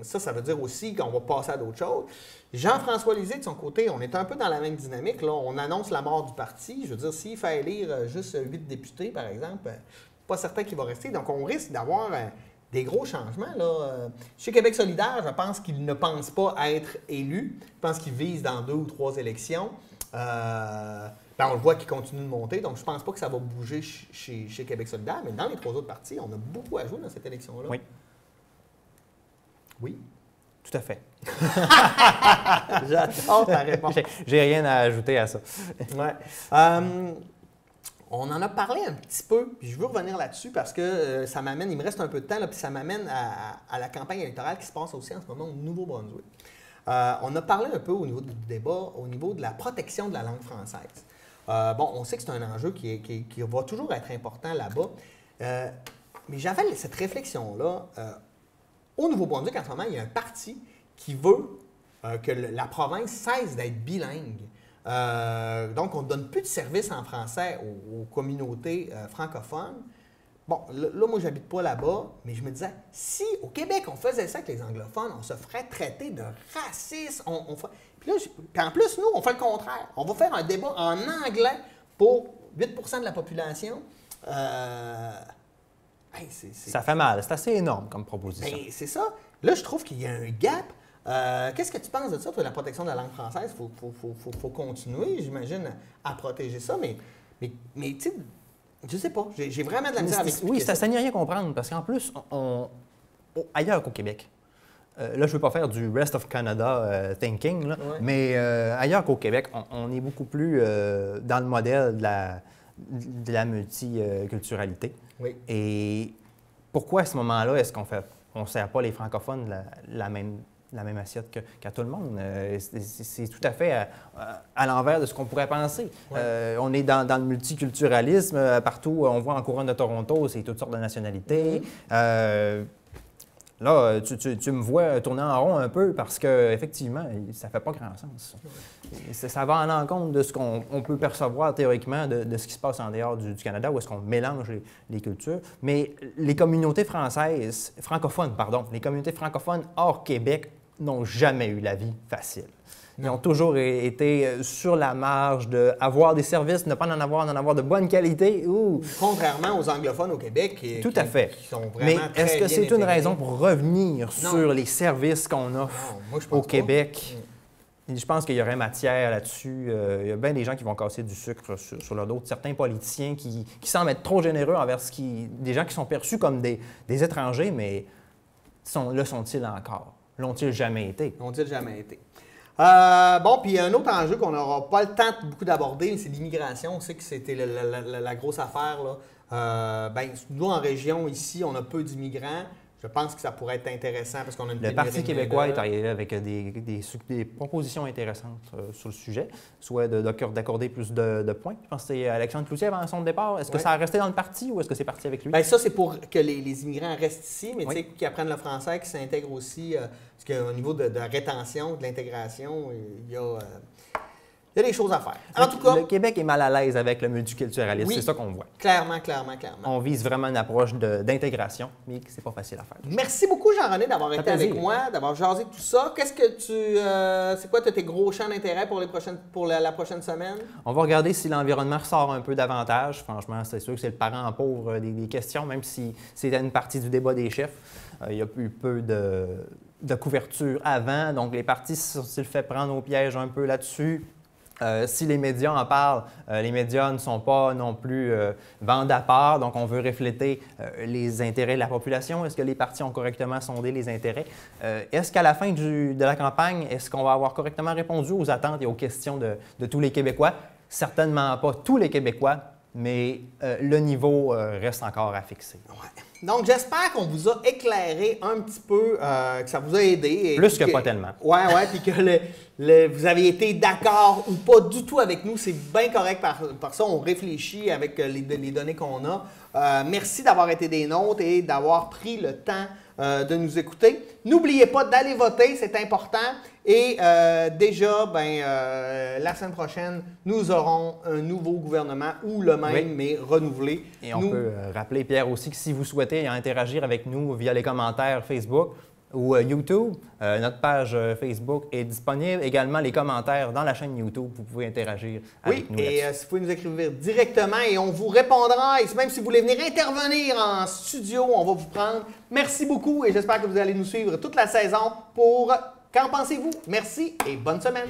Ça veut dire aussi qu'on va passer à d'autres choses. Jean-François Lisée, de son côté, on est un peu dans la même dynamique. Là. On annonce la mort du parti. Je veux dire, s'il fait élire juste 8 députés, par exemple, pas certain qu'il va rester. Donc, on risque d'avoir des gros changements. Là. Chez Québec solidaire, je pense qu'il ne pense pas être élu. Je pense qu'il vise dans 2 ou 3 élections. On le voit qu'il continue de monter, donc je ne pense pas que ça va bouger chez Québec solidaire, mais dans les 3 autres partis, on a beaucoup à jouer dans cette élection-là. Oui. Oui? Tout à fait. J'adore ta réponse. J'ai rien à ajouter à ça. Ouais. On en a parlé un petit peu, puis je veux revenir là-dessus parce que ça m'amène, il me reste un peu de temps, là, puis ça m'amène à la campagne électorale qui se passe aussi en ce moment au Nouveau-Brunswick. On a parlé un peu au niveau du débat, au niveau de la protection de la langue française. On sait que c'est un enjeu qui va toujours être important là-bas, mais j'avais cette réflexion-là. Au Nouveau-Brunswick, en ce moment, il y a un parti qui veut que la province cesse d'être bilingue. Donc, on ne donne plus de services en français aux communautés francophones. Bon, là, moi, j'habite pas là-bas, mais je me disais, si au Québec, on faisait ça avec les anglophones, on se ferait traiter de raciste. Puis en plus, nous, on fait le contraire. On va faire un débat en anglais pour 8 % de la population. Ça fait mal. C'est assez énorme comme proposition. Ben, c'est ça. Là, je trouve qu'il y a un gap. Qu'est-ce que tu penses de ça, toi, la protection de la langue française? Il faut continuer, j'imagine, à protéger ça, mais tu sais, je sais pas. J'ai vraiment de la misère à m'expliquer. Oui, ça n'est rien comprendre, parce qu'en plus, ailleurs qu'au Québec, Là, je ne veux pas faire du Rest of Canada thinking, là, mais ailleurs qu'au Québec, on est beaucoup plus dans le modèle de la multiculturalité. Oui. Et pourquoi à ce moment-là, est-ce qu'on ne sert pas les francophones la même assiette qu'à tout le monde? C'est tout à fait à l'envers de ce qu'on pourrait penser. On est dans le multiculturalisme. Partout, on voit en couronne de Toronto, c'est toutes sortes de nationalités. Là, tu me vois tourner en rond un peu parce qu'effectivement, ça ne fait pas grand sens. Ça va à l'encontre de ce qu'on peut percevoir théoriquement de ce qui se passe en dehors du Canada, où est-ce qu'on mélange les cultures. Mais les communautés francophones hors Québec n'ont jamais eu la vie facile. Ils ont toujours été sur la marge d'avoir des services, ne pas en avoir de bonne qualité. Contrairement aux anglophones au Québec qui sont vraiment Mais très est-ce que bien c'est une intégrés. raison pour revenir sur les services qu'on offre au Québec? Je pense qu'il y aurait matière là-dessus. Il y a bien des gens qui vont casser du sucre sur le dos. Certains politiciens qui semblent être trop généreux envers des gens qui sont perçus comme des étrangers, mais sont-ils encore? L'ont-ils jamais été? L'ont-ils jamais été? Bon, puis un autre enjeu qu'on n'aura pas le temps beaucoup d'aborder, c'est l'immigration. On sait que c'était la grosse affaire, là. Nous, en région, ici, on a peu d'immigrants. Je pense que ça pourrait être intéressant parce qu'on a une Le Parti québécois est arrivé avec des propositions intéressantes sur le sujet, soit d'accorder plus de points. Je pense que c'est Alexandre Cloutier avant son départ. Est-ce que ça a resté dans le parti ou est-ce que c'est parti avec lui? Bien, ça, c'est pour que les immigrants restent ici, mais qu'ils apprennent le français, qu'ils s'intègrent aussi. Parce qu'au niveau de la rétention, de l'intégration, il y a des choses à faire. En tout cas, le Québec est mal à l'aise avec le multiculturalisme, c'est ça qu'on voit. Clairement. On vise vraiment une approche d'intégration, mais c'est pas facile à faire. Merci beaucoup, Jean-René, d'avoir été avec moi, d'avoir jasé tout ça. Qu'est-ce que c'est quoi tes gros champs d'intérêt pour la prochaine semaine? On va regarder si l'environnement ressort un peu davantage. Franchement, c'est sûr que c'est le parent pauvre des questions, même si c'était une partie du débat des chefs. Il y a eu peu de couverture avant, donc les partis se sont-ils fait prendre au piège un peu là-dessus? Si les médias en parlent, les médias ne sont pas non plus vente à part, donc on veut refléter les intérêts de la population. Est-ce que les partis ont correctement sondé les intérêts? Est-ce qu'à la fin de la campagne, est-ce qu'on va avoir correctement répondu aux attentes et aux questions de tous les Québécois? Certainement pas tous les Québécois, mais le niveau reste encore à fixer. Donc, j'espère qu'on vous a éclairé un petit peu, que ça vous a aidé. Plus que pas tellement. Oui, puis que vous avez été d'accord ou pas du tout avec nous. C'est bien correct par ça. On réfléchit avec les données qu'on a. Merci d'avoir été des nôtres et d'avoir pris le temps de nous écouter. N'oubliez pas d'aller voter, c'est important. Et déjà, la semaine prochaine, nous aurons un nouveau gouvernement ou le même, mais renouvelé. Et on peut rappeler, Pierre, aussi que si vous souhaitez interagir avec nous via les commentaires Facebook ou YouTube, notre page Facebook est disponible. Également, les commentaires dans la chaîne YouTube, vous pouvez interagir avec nous. Et si vous pouvez nous écrire directement et on vous répondra. Et même si vous voulez venir intervenir en studio, on va vous prendre. Merci beaucoup et j'espère que vous allez nous suivre toute la saison pour Qu'en pensez-vous? Merci et bonne semaine!